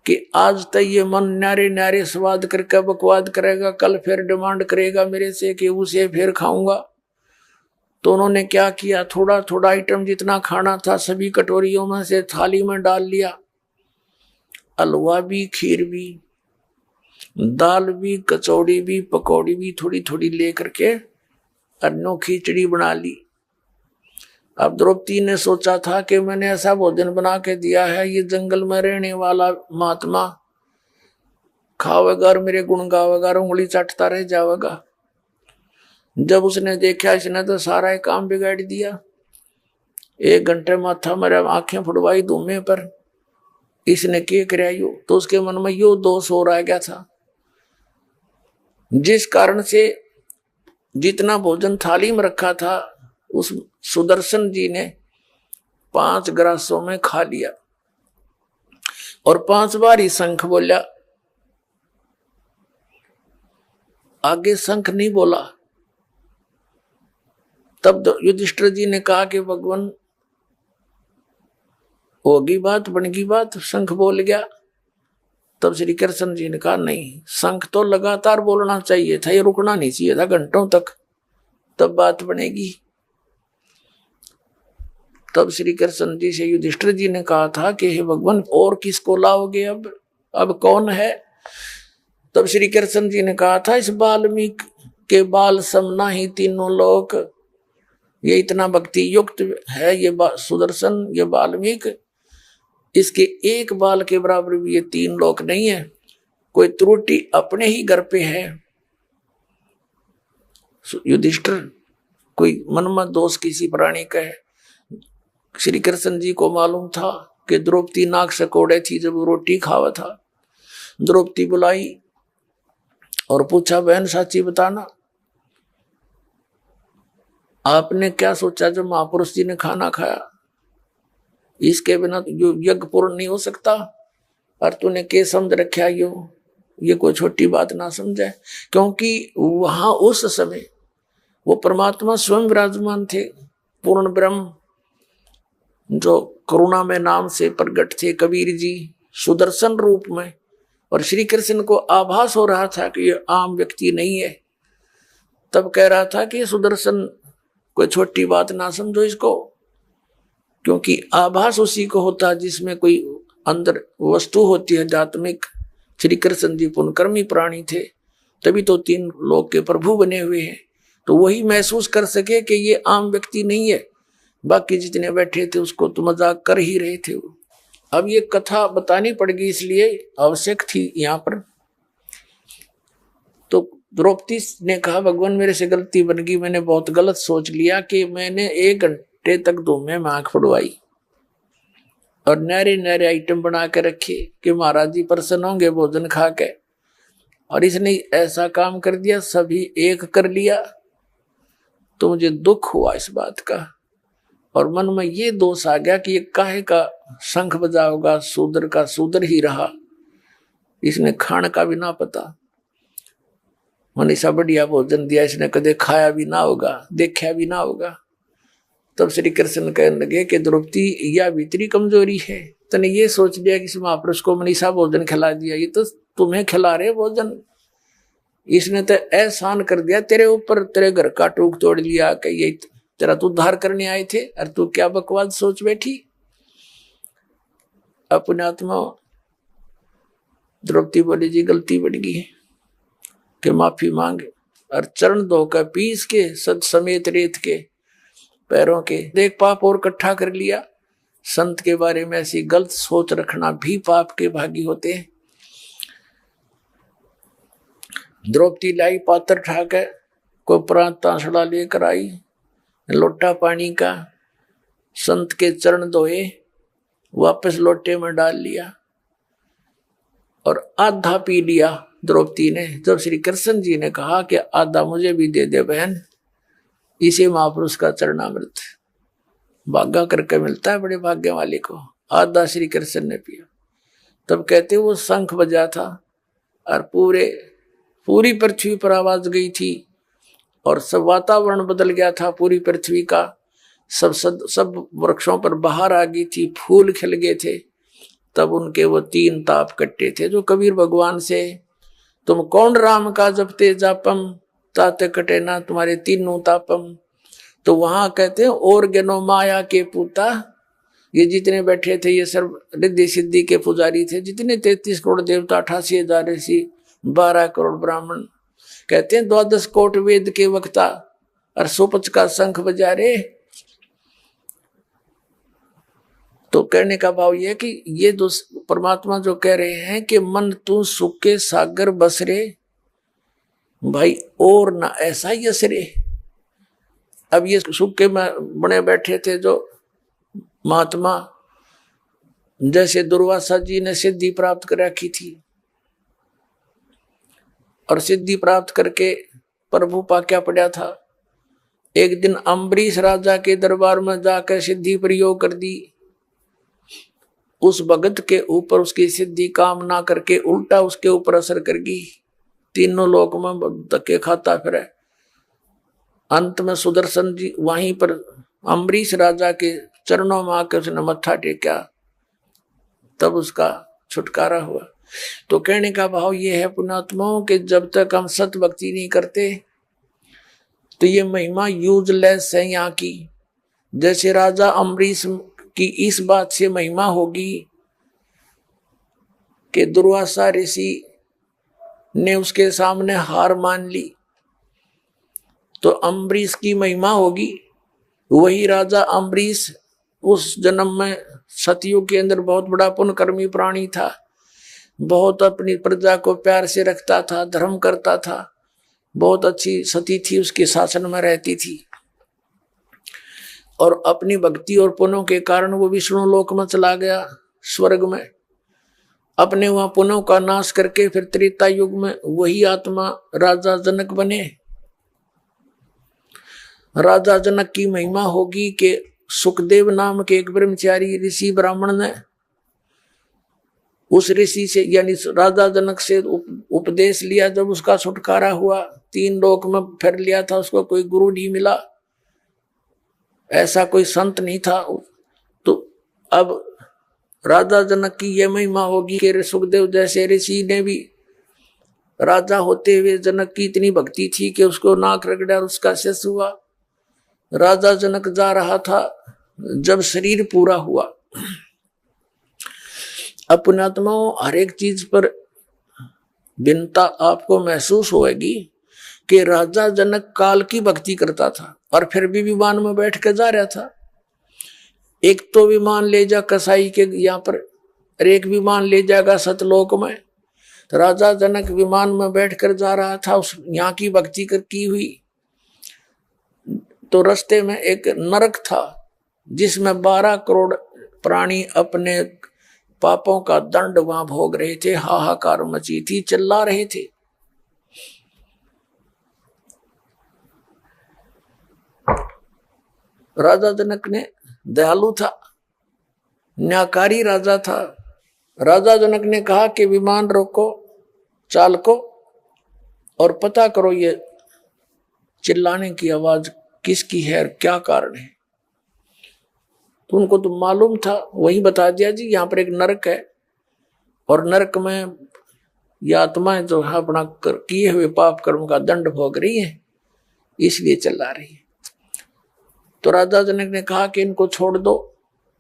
कि आज तक ये मन नारे नारे स्वाद करके बकवाद करेगा, कल फिर डिमांड करेगा मेरे से कि उसे फिर खाऊंगा। तो उन्होंने क्या किया, थोड़ा थोड़ा आइटम जितना खाना था सभी कटोरियों में से थाली में डाल लिया। हलवा भी, खीर भी, दाल भी, कचौड़ी भी, पकौड़ी भी थोड़ी थोड़ी लेकर के अन्नों खिचड़ी बना ली। अब द्रौपदी ने सोचा था कि मैंने ऐसा भोजन बना के दिया है, ये जंगल में रहने वाला महात्मा खावेगा और मेरे गुण गावेगा, उंगली चाटता रह जाएगा। जब उसने देखा इसने तो सारा काम बिगाड़ दिया, 1 घंटे माथा मेरा आंखें फुड़वाई धूमे पर, इसने क्या कराया यो, तो उसके मन में यो दोष हो रह गया था, जिस कारण से जितना भोजन थाली में रखा था उस सुदर्शन जी ने 5 ग्रासों में खा लिया और 5 बार ही शंख बोला। आगे शंख नहीं बोला। तब युधिष्ठिर जी ने कहा कि भगवान होगी बात, बनगी बात, शंख बोल गया। तब श्री कृष्ण जी ने कहा नहीं, शंख तो लगातार बोलना चाहिए था, ये रुकना नहीं चाहिए था घंटों तक, तब बात बनेगी। तब श्री कृष्ण जी से युधिष्ठिर जी ने कहा था कि हे भगवान और किसको लाओगे, अब कौन है। तब श्री कृष्ण जी ने कहा था इस वाल्मीकि के बाल समना ही तीनों लोक, ये इतना भक्ति युक्त है ये सुदर्शन, ये वाल्मीकि, इसके एक बाल के बराबर भी ये तीन लोक नहीं है। कोई त्रुटि अपने ही घर पे है युधिष्ठिर, कोई मनमत दोष किसी प्राणी का है। श्री कृष्ण जी को मालूम था कि द्रौपदी नाक से कोड़े थी जब वो रोटी खावा था। द्रौपदी बुलाई और पूछा बहन साची बताना, आपने क्या सोचा जब महापुरुष जी ने खाना खाया, इसके बिना तो यज्ञ पूर्ण नहीं हो सकता, और तूने के समझ रखा ये कोई छोटी बात ना समझे। क्योंकि वहां उस समय वो परमात्मा स्वयं विराजमान थे, पूर्ण ब्रह्म जो करुणा में नाम से प्रकट थे, कबीर जी सुदर्शन रूप में, और श्री कृष्ण को आभास हो रहा था कि ये आम व्यक्ति नहीं है। तब कह रहा था कि सुदर्शन कोई छोटी बात ना समझो इसको, क्योंकि आभास उसी को होता है जिसमें कोई अंदर वस्तु होती है आध्यात्मिक। श्री कृष्ण जी पुण्यकर्मी प्राणी थे, तभी तो तीन लोक के प्रभु बने हुए हैं, तो वही महसूस कर सके कि ये आम व्यक्ति नहीं है। बाकी जितने बैठे थे उसको तो मजाक कर ही रहे थे। अब ये कथा बतानी पड़ेगी इसलिए आवश्यक थी यहाँ पर। तो द्रौपदी ने कहा भगवान मेरे से गलती बन गई, मैंने बहुत गलत सोच लिया कि मैंने 1 घंटे तक धूमे में आंख पड़वाई और नहरे नहरे आइटम बना के रखे कि महाराज जी प्रसन्न होंगे भोजन खा के, और इसने ऐसा काम कर दिया, सभी एक कर लिया। तो मुझे दुख हुआ इस बात का, और मन में ये दोष आ गया कि ये काहे का शंख बजा होगा, शूद्र का शूद्र ही रहा, इसने खान का भी ना पता, मनीषा बढ़िया भोजन दिया, इसने कदे खाया भी ना होगा, देखा भी ना होगा। तब श्री कृष्ण कहने लगे कि द्रौपदी यह भीतरी कमजोरी है, तने ये सोच लिया कि इस महापुरुष को मनीषा भोजन खिला दिया, ये तो तुम्हें खिला रहे भोजन, इसने तो एहसान कर दिया तेरे ऊपर, तेरे घर का टूक तोड़ लिया कि ये तेरा तो उद्धार करने आए थे, और तू क्या बकवास सोच बैठी। अपने आत्मा द्रौपदी बोली जी गलती बढ़ गई है कि माफी मांगे, और चरण धोकर पीस के सद समेत रेत के पैरों के देख पाप और इकट्ठा कर लिया। संत के बारे में ऐसी गलत सोच रखना भी पाप के भागी होते हैं। द्रौपदी लाई पात्र ठाकर को प्रांत तांसड़ा लेकर आई, लोटा पानी का, संत के चरण धोए, वापस लोटे में डाल लिया और आधा पी लिया द्रौपदी ने। जब श्री कृष्ण जी ने कहा कि आधा मुझे भी दे दे बहन, इसे महापुरुष का चरणामृत भागा करके मिलता है बड़े भाग्य वाले को। आधा श्री कृष्ण ने पिया। तब कहते वो शंख बजा था और पूरी पृथ्वी पर आवाज गई थी और सब वातावरण बदल गया था पूरी पृथ्वी का। सब वृक्षों पर बाहर आ गई थी, फूल खिल गए थे। तब उनके वो 3 ताप कट्टे थे जो कबीर भगवान से, तुम कौन राम का जपते जापम ताते कटे ना तुम्हारे 3 तापम। तो वहां कहते हैं और ज्ञानो माया के पूता, ये जितने बैठे थे ये सर्व रिद्धि सिद्धि के पुजारी थे, जितने 33 करोड़ देवता, 88,000 ऋषि, 12 करोड़ ब्राह्मण, कहते हैं 12 कोट वेद के वक्ता और 105 का शंख बजा रहे। तो कहने का भाव यह कि ये परमात्मा जो कह रहे हैं कि मन तू सुख के सागर बस रे भाई, और ना ऐसा ही असरे। अब ये सुख के बने बैठे थे जो महात्मा, जैसे दुर्वासा जी ने सिद्धि प्राप्त कर रखी थी और सिद्धि प्राप्त करके प्रभु पा क्या पड़ा था। एक दिन अम्बरीश राजा के दरबार में जाकर सिद्धि प्रयोग कर दी। उस भगत के ऊपर उसकी सिद्धि काम ना करके उल्टा उसके ऊपर असर कर गई। तीनों लोक में धक्के खाता फिरे। अंत में सुदर्शन जी वहीं पर अम्बरीश राजा के चरणों में आकर उसने मत्था टेका, तब उसका छुटकारा हुआ। तो कहने का भाव ये है पुण्यात्माओं कि जब तक हम सत भक्ति नहीं करते तो ये महिमा यूजलेस है यहाँ की। जैसे राजा अम्बरीश की इस बात से महिमा होगी कि दुर्वासा ऋषि ने उसके सामने हार मान ली, तो अम्बरीश की महिमा होगी। वही राजा अम्बरीश उस जन्म में सतयुग के अंदर बहुत बड़ा पुण्यकर्मी प्राणी था, बहुत अपनी प्रजा को प्यार से रखता था, धर्म करता था, बहुत अच्छी सती थी, उसके शासन में रहती थी, और अपनी भक्ति और पुण्यों के कारण वो विष्णु लोक में चला गया, स्वर्ग में। अपने वहां पुण्यों का नाश करके फिर त्रेता युग में वही आत्मा राजा जनक बने। राजा जनक की महिमा होगी कि सुखदेव नाम के एक ब्रह्मचारी ऋषि ब्राह्मण ने उस ऋषि से यानी राजा जनक से उपदेश लिया। जब उसका छुटकारा हुआ, 3 लोक में फिर लिया था, उसको कोई गुरु नहीं मिला, ऐसा कोई संत नहीं था। तो अब राजा जनक की यह महिमा होगी कि सुखदेव जैसे ऋषि ने भी राजा होते हुए जनक की इतनी भक्ति थी कि उसको नाक रगड़ा और उसका शेष हुआ। राजा जनक जा रहा था, जब शरीर पूरा हुआ, अपनात्माओं हर एक चीज पर भिन्नता आपको महसूस होगी कि राजा जनक काल की भक्ति करता था और फिर भी विमान में बैठ कर जा रहा था। एक तो विमान ले जा कसाई के यहाँ पर, और एक विमान ले जाएगा सतलोक में। तो राजा जनक विमान में बैठकर जा रहा था, उस यहाँ की भक्ति की हुई। तो रास्ते में एक नरक था जिसमें 12 करोड़ प्राणी अपने पापों का दंड वहां भोग रहे थे, हाहाकार मची थी, चिल्ला रहे थे। राजा जनक ने दयालु था, न्यायकारी राजा था। राजा जनक ने कहा कि विमान रोको, चालको, और पता करो ये चिल्लाने की आवाज किसकी है, क्या कारण है। तो उनको तो मालूम था, वही बता दिया जी यहाँ पर एक नरक है और नरक में ये आत्माएं जो है अपना किए हुए पाप कर्म का दंड भोग रही है, इसलिए चिल्ला रही है। तो राजा जनक ने कहा कि इनको छोड़ दो,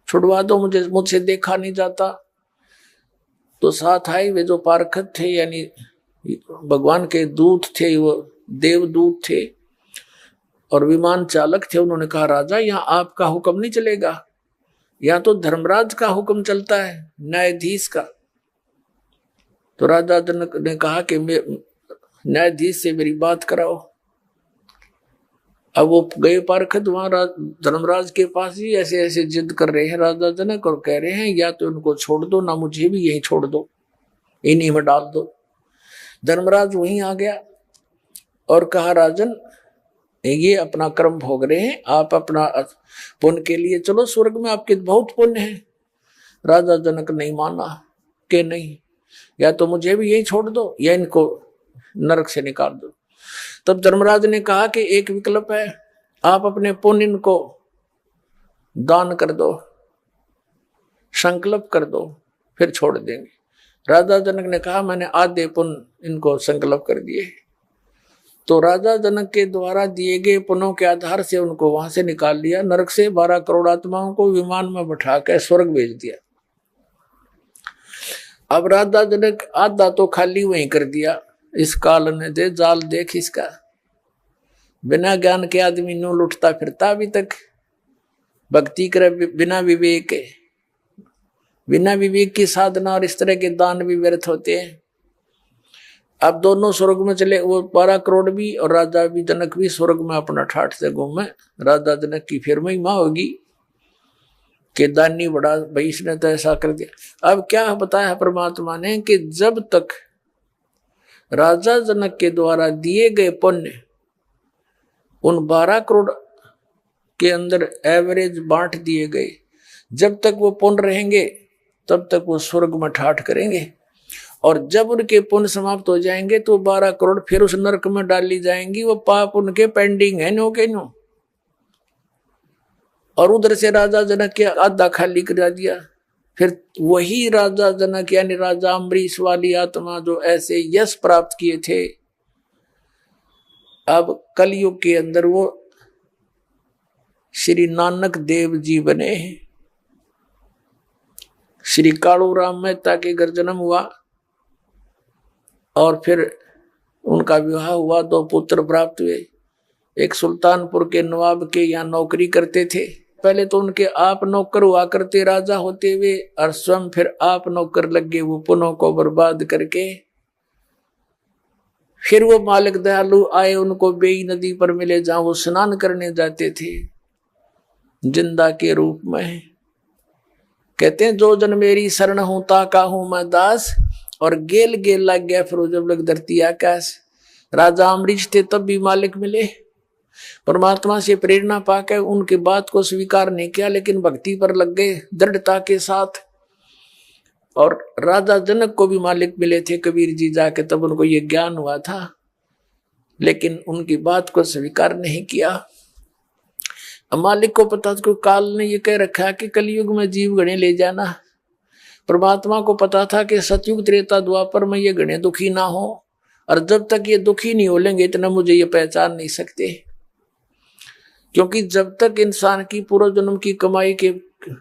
छुड़वा दो, मुझसे देखा नहीं जाता। तो साथ आए वे जो पारखत थे, यानी भगवान के दूत थे, वो देवदूत थे और विमान चालक थे। उन्होंने कहा राजा यहाँ आपका हुक्म नहीं चलेगा, यहाँ तो धर्मराज का हुक्म चलता है, न्यायाधीश का। तो राजा जनक ने कहा कि न्यायाधीश से मेरी बात कराओ। अब वो गए पारखत वहां धर्मराज के पास ही, ऐसे ऐसे जिद कर रहे हैं राजा जनक और कह रहे हैं या तो इनको छोड़ दो, ना मुझे भी यहीं छोड़ दो, इन्हीं में डाल दो। धर्मराज वहीं आ गया और कहा राजन ये अपना कर्म भोग रहे हैं, आप अपना पुण्य के लिए चलो, स्वर्ग में आपके बहुत पुण्य है। राजा जनक नहीं माना कि नहीं, या तो मुझे भी यही छोड़ दो या इनको नरक से निकाल दो। तब धर्मराज ने कहा कि एक विकल्प है, आप अपने पुण्य इनको दान कर दो, संकल्प कर दो, फिर छोड़ देंगे। राजा जनक ने कहा मैंने आधे पुण्य इनको संकल्प कर दिए। तो राजा जनक के द्वारा दिए गए पुण्यों के आधार से उनको वहां से निकाल लिया, नरक से 12 करोड़ आत्माओं को विमान में बैठा कर स्वर्ग भेज दिया। अब राजा जनक आधा तो खाली वहीं कर दिया, इस काल ने दे जाल देख इसका, बिना ज्ञान के आदमी नो लुटता फिरता अभी तक, भक्ति करे बिना विवेक, बिना विवेक की साधना और इस तरह के दान भी व्यर्थ होते हैं। अब दोनों स्वर्ग में चले, वो 12 करोड़ भी और राजा भी जनक भी स्वर्ग में अपना ठाठ से घूमे। राजा जनक की फिर महिमा होगी कि दानी बड़ा भाई, इसने तो ऐसा कर दिया। अब क्या बताया परमात्मा ने कि जब तक राजा जनक के द्वारा दिए गए पुण्य उन 12 करोड़ के अंदर एवरेज बांट दिए गए, जब तक वो पुण्य रहेंगे तब तक वो स्वर्ग में ठाठ करेंगे, और जब उनके पुण्य समाप्त हो जाएंगे तो 12 करोड़ फिर उस नरक में डाली जाएंगी। वो पाप उनके पेंडिंग है, नो के नो। और उधर से राजा जनक के आधा खाली करा दिया। फिर वही राजा जनक यानी राजा अम्बरीश वाली आत्मा जो ऐसे यश प्राप्त किए थे, अब कलयुग के अंदर वो श्री नानक देव जी बने। श्री कालू राम मेहता के घर जन्म हुआ और फिर उनका विवाह हुआ, 2 पुत्र प्राप्त हुए। एक सुल्तानपुर के नवाब के यहाँ नौकरी करते थे। पहले तो उनके आप नौकर हुआ करते राजा होते हुए, और स्वयं फिर आप नौकर लग गए वो पुनों को बर्बाद करके। फिर वो मालिक दयालु आए, उनको बेई नदी पर मिले जहां वो स्नान करने जाते थे जिंदा के रूप में। कहते हैं जो जन मेरी शरण हूं ताका हूं मैं दास, और गेल गेल लग गया फिर जब लग धरती आकाश। राजा अम्बरीश थे तब भी मालिक मिले, परमात्मा से प्रेरणा पाकर उनकी बात को स्वीकार नहीं किया, लेकिन भक्ति पर लग गए दृढ़ता के साथ। और राजा जनक को भी मालिक मिले थे कबीर जी जाके, तब उनको ये ज्ञान हुआ था, लेकिन उनकी बात को स्वीकार नहीं किया। मालिक को पता था, काल ने ये कह रखा है कि कलयुग में जीव गणे ले जाना। परमात्मा को पता था कि सतयुग त्रेता द्वापर में ये गणे दुखी ना हो, और जब तक ये दुखी नहीं हो लेंगे इतना मुझे ये पहचान नहीं सकते। क्योंकि जब तक इंसान की पूर्व जन्म की कमाई के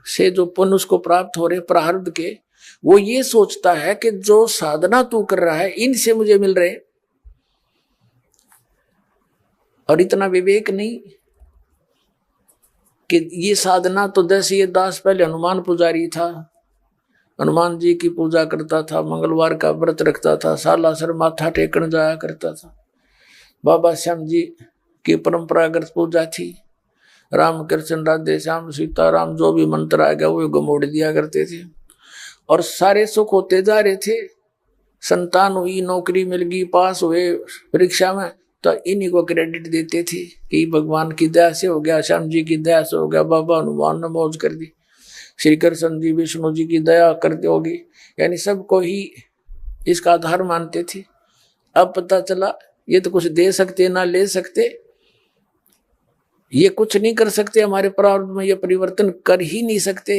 से जो पुण्य उसको प्राप्त हो रहे प्रारब्ध के, वो ये सोचता है कि जो साधना तू कर रहा है इनसे मुझे मिल रहे, और इतना विवेक नहीं कि ये साधना तो जैसे ये दास पहले हनुमान पुजारी था, हनुमान जी की पूजा करता था, मंगलवार का व्रत रखता था, सालासर माथा टेकन जाया करता था। बाबा श्याम जी की परंपरागत पूजा थी, राम कृष्ण राधे श्याम सीताराम जो भी मंत्र आ गया वो गमोड़ दिया करते थे, और सारे सुख होते जा रहे थे। संतान हुई, नौकरी मिल गई, पास हुए परीक्षा में, तो इन्हीं को क्रेडिट देते थे कि भगवान की दया से हो गया, श्याम जी की दया से हो गया, बाबा हनुमान ने मौज कर दी, श्री कृष्ण जी विष्णु जी की दया करते होगी, यानी सबको ही इसका आधार मानते थे। अब पता चला ये तो कुछ दे सकते ना ले सकते, ये कुछ नहीं कर सकते, हमारे प्रारब्ध में ये परिवर्तन कर ही नहीं सकते,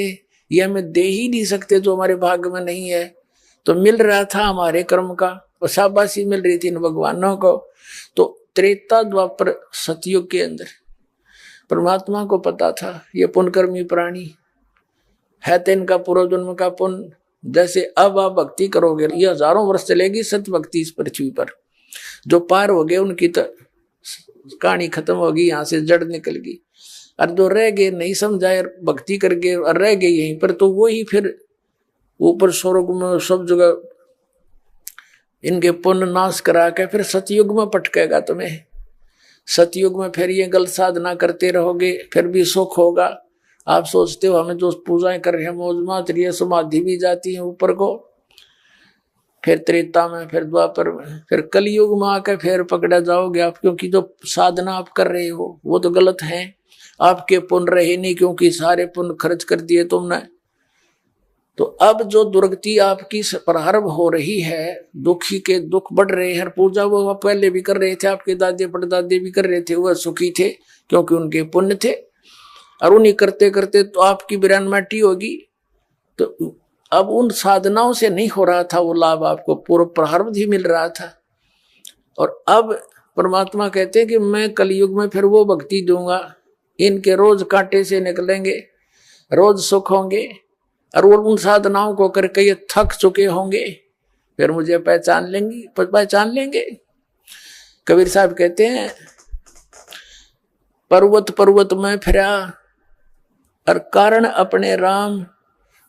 ये हमें दे ही नहीं सकते जो हमारे भाग्य में नहीं है। तो मिल रहा था हमारे कर्म का, और शाबाशी मिल रही थी इन भगवानों को। तो त्रेता द्वापर सतयुग के अंदर परमात्मा को पता था ये पुण्यकर्मी प्राणी है, तो इनका पूर्व जन्म का पुण्य, जैसे अब आप भक्ति करोगे ये हजारों वर्ष चलेगी सत्य भक्ति इस पृथ्वी पर। जो पार हो गए उनकी तो कहानी खत्म होगी, यहाँ से जड़ निकल गई, और जो रह गए नहीं समझाए भक्ति करके और रह गए यहीं पर, तो वो ही फिर ऊपर स्वर्ग में सब जगह इनके पुण्य नाश करा के फिर सतयुग में पटकेगा तुम्हें। सतयुग में फिर ये गलत साधना करते रहोगे, फिर भी सुख होगा। आप सोचते हो हमें जो पूजाएं कर रहे हैं मौज मात रही है, समाधि भी जाती है ऊपर को, फिर त्रेता में, फिर द्वापर में, फिर कलयुग में आकर फिर पकड़ा जाओगे आप, क्योंकि जो साधना आप कर रहे हो वो तो गलत है। आपके पुण्य रहे नहीं, क्योंकि सारे पुण्य खर्च कर दिए तुमने। तो अब जो दुर्गति आपकी प्रारंभ हो रही है, दुखी के दुख बढ़ रहे हैं। पूजा वो आप पहले भी कर रहे थे, आपके दादे परदादे भी कर रहे थे, वह सुखी थे क्योंकि उनके पुण्य थे, और उन्हीं करते करते तो आपकी बिरानमाटी होगी। तो अब उन साधनाओं से नहीं हो रहा था वो लाभ, आपको पूर्व प्रारब्ध ही मिल रहा था। और अब परमात्मा कहते हैं कि मैं कलयुग में फिर वो भक्ति दूंगा, इनके रोज कांटे से निकलेंगे, रोज सुख होंगे, और वो उन साधनाओं को करके ये थक चुके होंगे, फिर मुझे पहचान लेंगे। कबीर साहब कहते हैं पर्वत पर्वत में फिरा और कारण अपने राम,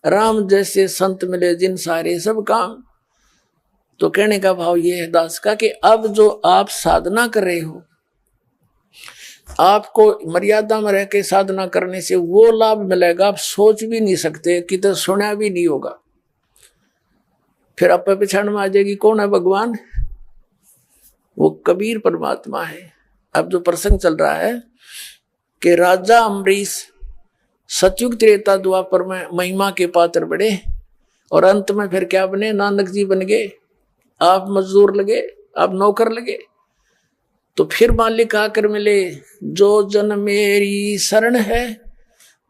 राम जैसे संत मिले जिन सारे सब काम। तो कहने का भाव ये है दास का कि अब जो आप साधना कर रहे हो, आपको मर्यादा में रह के साधना करने से वो लाभ मिलेगा आप सोच भी नहीं सकते, कि तो सुना भी नहीं होगा। फिर आप पिछाड़ में आ जाएगी कौन है भगवान, वो कबीर परमात्मा है। अब जो प्रसंग चल रहा है कि राजा अम्बरीश सतयुग त्रेता द्वापर में महिमा के पात्र बढ़े, और अंत में फिर क्या बने, नानक जी बन गए। आप मजदूर लगे, आप नौकर लगे। तो फिर मालिक आकर मिले, जो जन मेरी शरण है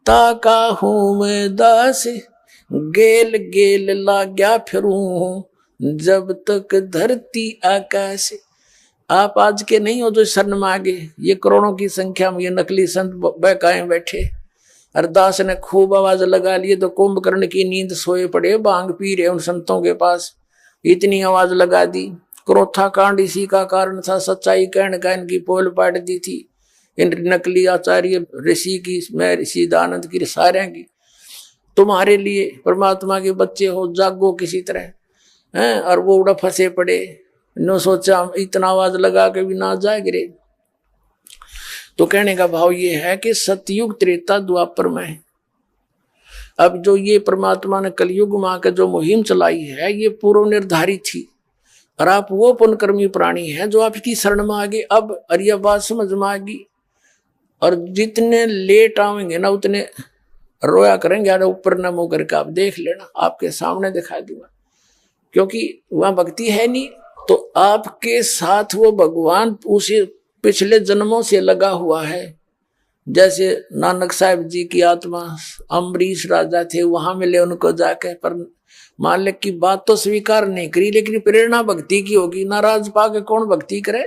ताका हूं मैं दास, गेल गेल लाग्या फिरूं जब तक धरती आकाश। आप आज के नहीं हो जो शरण मांगे। ये करोड़ों की संख्या में ये नकली संत बहकाए बैठे। अरदास ने खूब आवाज लगा लिए तो कुंभकर्ण की नींद सोए पड़े, भांग पी रहे उन संतों के पास, इतनी आवाज लगा दी। क्रोथा कांड इसी का कारण था, सच्चाई कहने का इनकी पोल पाट दी थी इन नकली आचार्य ऋषि की, मैं ऋषि दानंद की, सारे की। तुम्हारे लिए परमात्मा के बच्चे हो, जागो किसी तरह हैं। और वो उड़ा फंसे पड़े, नो सोचा इतना आवाज लगा के भी ना जाग रे। तो कहने का भाव ये है कि सतयुग त्रेता द्वापर में अब जो ये परमात्मा ने कलयुग में आकर जो मुहिम चलाई है ये पूर्व निर्धारित थी। और आप वो पुण्यकर्मी प्राणी हैं जो आपकी शरण में आगे अब अरिया बात समझ में आगी। और जितने लेट आवेंगे ना उतने रोया करेंगे, अरे ऊपर न मुंह करके आप देख लेना, आपके सामने दिखा दूंगा। क्योंकि वहां भक्ति है नहीं तो आपके साथ वो भगवान उसी पिछले जन्मों से लगा हुआ है। जैसे नानक साहब जी की आत्मा अम्बरीश राजा थे, वहां मिले उनको जाके, पर मालिक की बात तो स्वीकार नहीं करी, लेकिन प्रेरणा भक्ति की होगी। नाराज पाके कौन भक्ति करे।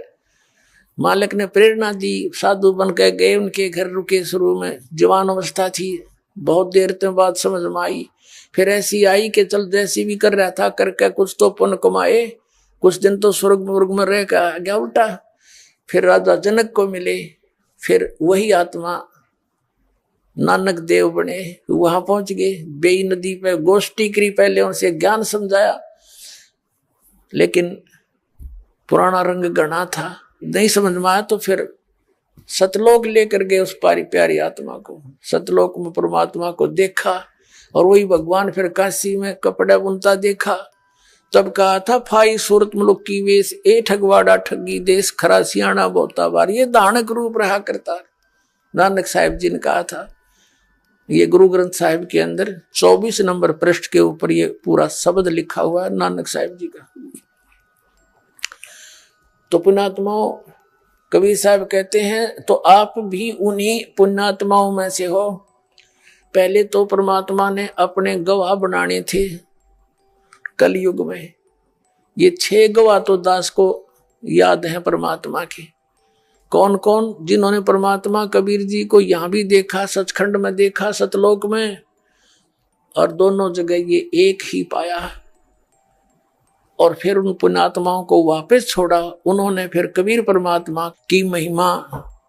मालिक ने प्रेरणा दी, साधु बन के गए, उनके घर रुके। शुरू में जवान अवस्था थी, बहुत देर तक बात समझ में आई। फिर ऐसी आई कि चल जैसी भी कर रहा था करके कुछ तो पुण्य कमाए, कुछ दिन तो स्वर्ग में रह गया उल्टा। फिर राजा जनक को मिले, फिर वही आत्मा नानक देव बने, वहां पहुंच गए। बेई नदी पे गोष्ठी करी, पहले उनसे ज्ञान समझाया, लेकिन पुराना रंग गणा था, नहीं समझ में आया। तो फिर सतलोक लेकर गए उस प्यारी आत्मा को। सतलोक में परमात्मा को देखा और वही भगवान फिर काशी में कपड़ा बुनता देखा। तब कहा था फाई सूरत मुलुक की वेश, ए ठगवाड़ा ठगी देश, खरा सियाणा बोता बार। ये दानक रूप रहा करता, नानक साहिब जी ने कहा था। ये गुरु ग्रंथ साहिब के अंदर 24 नंबर पृष्ठ के ऊपर ये पूरा शब्द लिखा हुआ है नानक साहिब जी का। तो पुण्यात्माओं, कबीर साहब कहते हैं तो आप भी उन्हीं पुण्यात्माओं में से हो। पहले तो परमात्मा ने अपने गवाह बनाने थे कलयुग में। ये 6 गवाह तो दास को याद है परमात्मा के। कौन कौन? जिन्होंने परमात्मा कबीर जी को यहां भी देखा, सचखंड में देखा, सतलोक में, और दोनों जगह ये एक ही पाया। और फिर उन पुण्यात्माओं को वापस छोड़ा। उन्होंने फिर कबीर परमात्मा की महिमा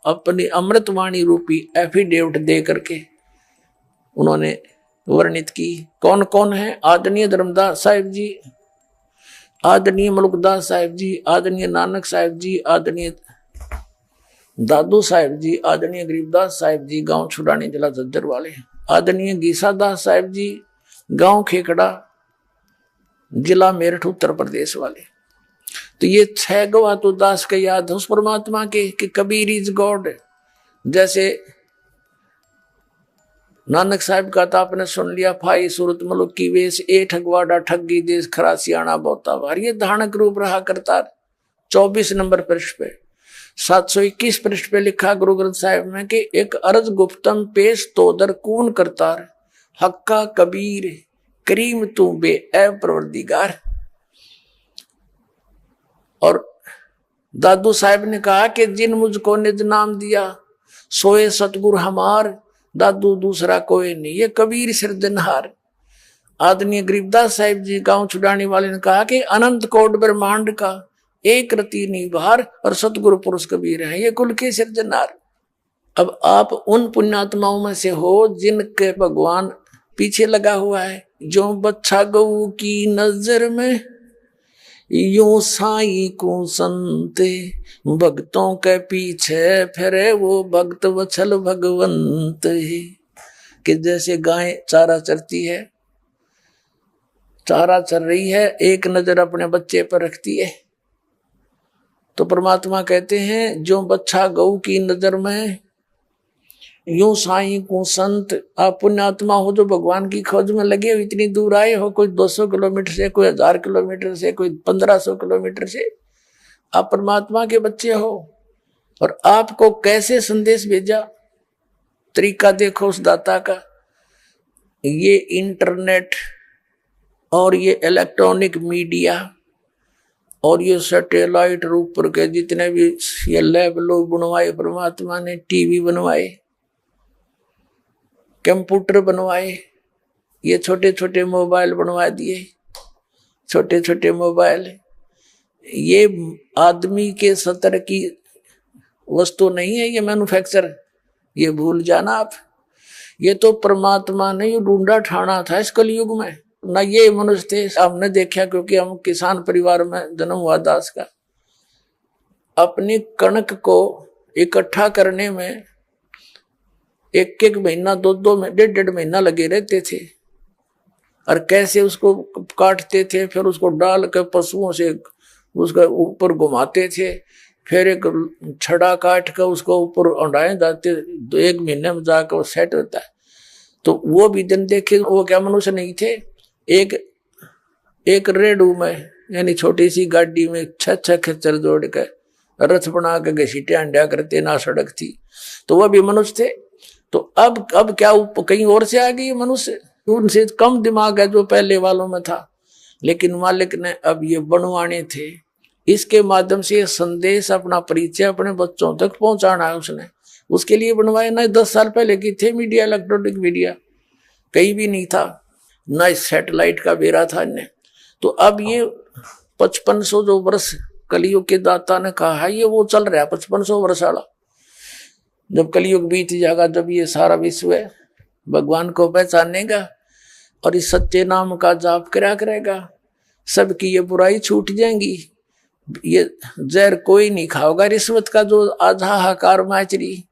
अपनी अमृतवाणी रूपी एफिडेविट दे करके उन्होंने वर्णित की। कौन कौन है? आदरणीय धर्मदास साहिब जी, आदरणीय मलुकदास साहिब जी, आदरणीय नानक साहिब जी, आदरणीय दादू साहिब जी, आदरणीय गरीबदास साहिब जी, गांव छुड़ानी जिला झज्जर वाले, आदरणीय गीसादास साहिब जी, गांव खेकड़ा जिला मेरठ उत्तर प्रदेश वाले। तो ये 6 गवाह तो दास के याद है उस परमात्मा के कि कबीर इज गॉड। जैसे नानक साहिब का था, आपने सुन लिया, फाई सूरत मुलुक की वेश, ए ठगवाड़ा ठगी देश, खरा सियाणा बोता बार। ये धानक रूप रहा करता। 24 नंबर पृष्ठ पे 721 पृष्ठ पे लिखा गुरु ग्रंथ साहिब में कि एक अर्ज गुप्तम पेश तोदर कून करतार, हक्का कबीर करीम तू बे ए परवरदिगार। और दादू साहिब ने कहा कि जिन मुझको निज नाम दिया सोए सतगुरु हमार, दादू दूसरा कोई नहीं, ये कबीर सिरजनहार। आदरणीय गरीबदास साहिब जी गांव छुड़ाने वाले ने कहा कि अनंत कोट ब्रह्मांड का एक रति निभार और सतगुरु पुरुष कबीर हैं, ये कुल के सिरजनहार। अब आप उन पुण्यात्माओं में से हो जिनके भगवान पीछे लगा हुआ है। जो बच्चा गऊ की नजर में यूं साई को संते, भक्तों के पीछे फिरे वो भक्त वत्सल भगवंत है। कि जैसे गाय चारा चरती है, चारा चर रही है, एक नजर अपने बच्चे पर रखती है। तो परमात्मा कहते हैं जो बच्चा गऊ की नजर में यूं साई को संत। आप पुण्यात्मा हो जो भगवान की खोज में लगे हो, इतनी दूर आए हो, कोई 200 किलोमीटर से, कोई 1000 किलोमीटर से, कोई 1500 किलोमीटर से, आप परमात्मा के बच्चे हो। और आपको कैसे संदेश भेजा, तरीका देखो उस दाता का। ये इंटरनेट और ये इलेक्ट्रॉनिक मीडिया और ये सैटेलाइट रूप पर के जितने भी ये लैब लोग बनवाए परमात्मा ने, टीवी बनवाए, कंप्यूटर बनवाए, ये छोटे छोटे मोबाइल बनवा दिए, छोटे छोटे मोबाइल। ये आदमी के स्तर की वस्तु नहीं है, ये मैन्युफैक्चर, ये भूल जाना आप। ये तो परमात्मा ने ये ढूंढा ठाना था इस कलयुग में, ना ये मनुष्य थे। हमने देखा, क्योंकि हम किसान परिवार में जन्म हुआ दास का, अपनी कणक को इकट्ठा करने में एक एक महीना, दो में डेढ़ महीना लगे रहते थे। और कैसे उसको काटते थे, फिर उसको डाल कर पशुओं से उसका ऊपर घुमाते थे, फिर एक छड़ा काट कर उसको ऊपर उड़ाए जाते, 1 महीने में जाकर वो सेट होता है। तो वो भी दिन देखे, वो क्या मनुष्य नहीं थे। एक रेडू में, यानी छोटी सी गाड़ी में 6 खच्चर जोड़ कर रथ बना के घसीटे अंडा करते, ना सड़क थी, तो वह भी मनुष्य थे। तो अब क्या कहीं और से आ गई मनुष्य, उनसे कम दिमाग है जो पहले वालों में था। लेकिन मालिक ने अब ये बनवाने थे, इसके माध्यम से संदेश, अपना परिचय अपने बच्चों तक पहुंचाना है उसने, उसके लिए बनवाए। ना 10 साल पहले की थे मीडिया, इलेक्ट्रॉनिक मीडिया कहीं भी नहीं था, ना सैटेलाइट का बेरा था इन्हें। तो अब ये 5500 जो वर्ष कलयुग के दाता ने कहा है, ये वो चल रहा है 5500 वर्ष वाला। जब कलयुग बीत जाएगा, जब ये सारा विश्व है भगवान को पहचानेगा और इस सच्चे नाम का जाप करा करेगा, सबकी ये बुराई छूट जाएंगी। ये जहर कोई नहीं खाओगा रिश्वत का, जो आधा हाकार माचरी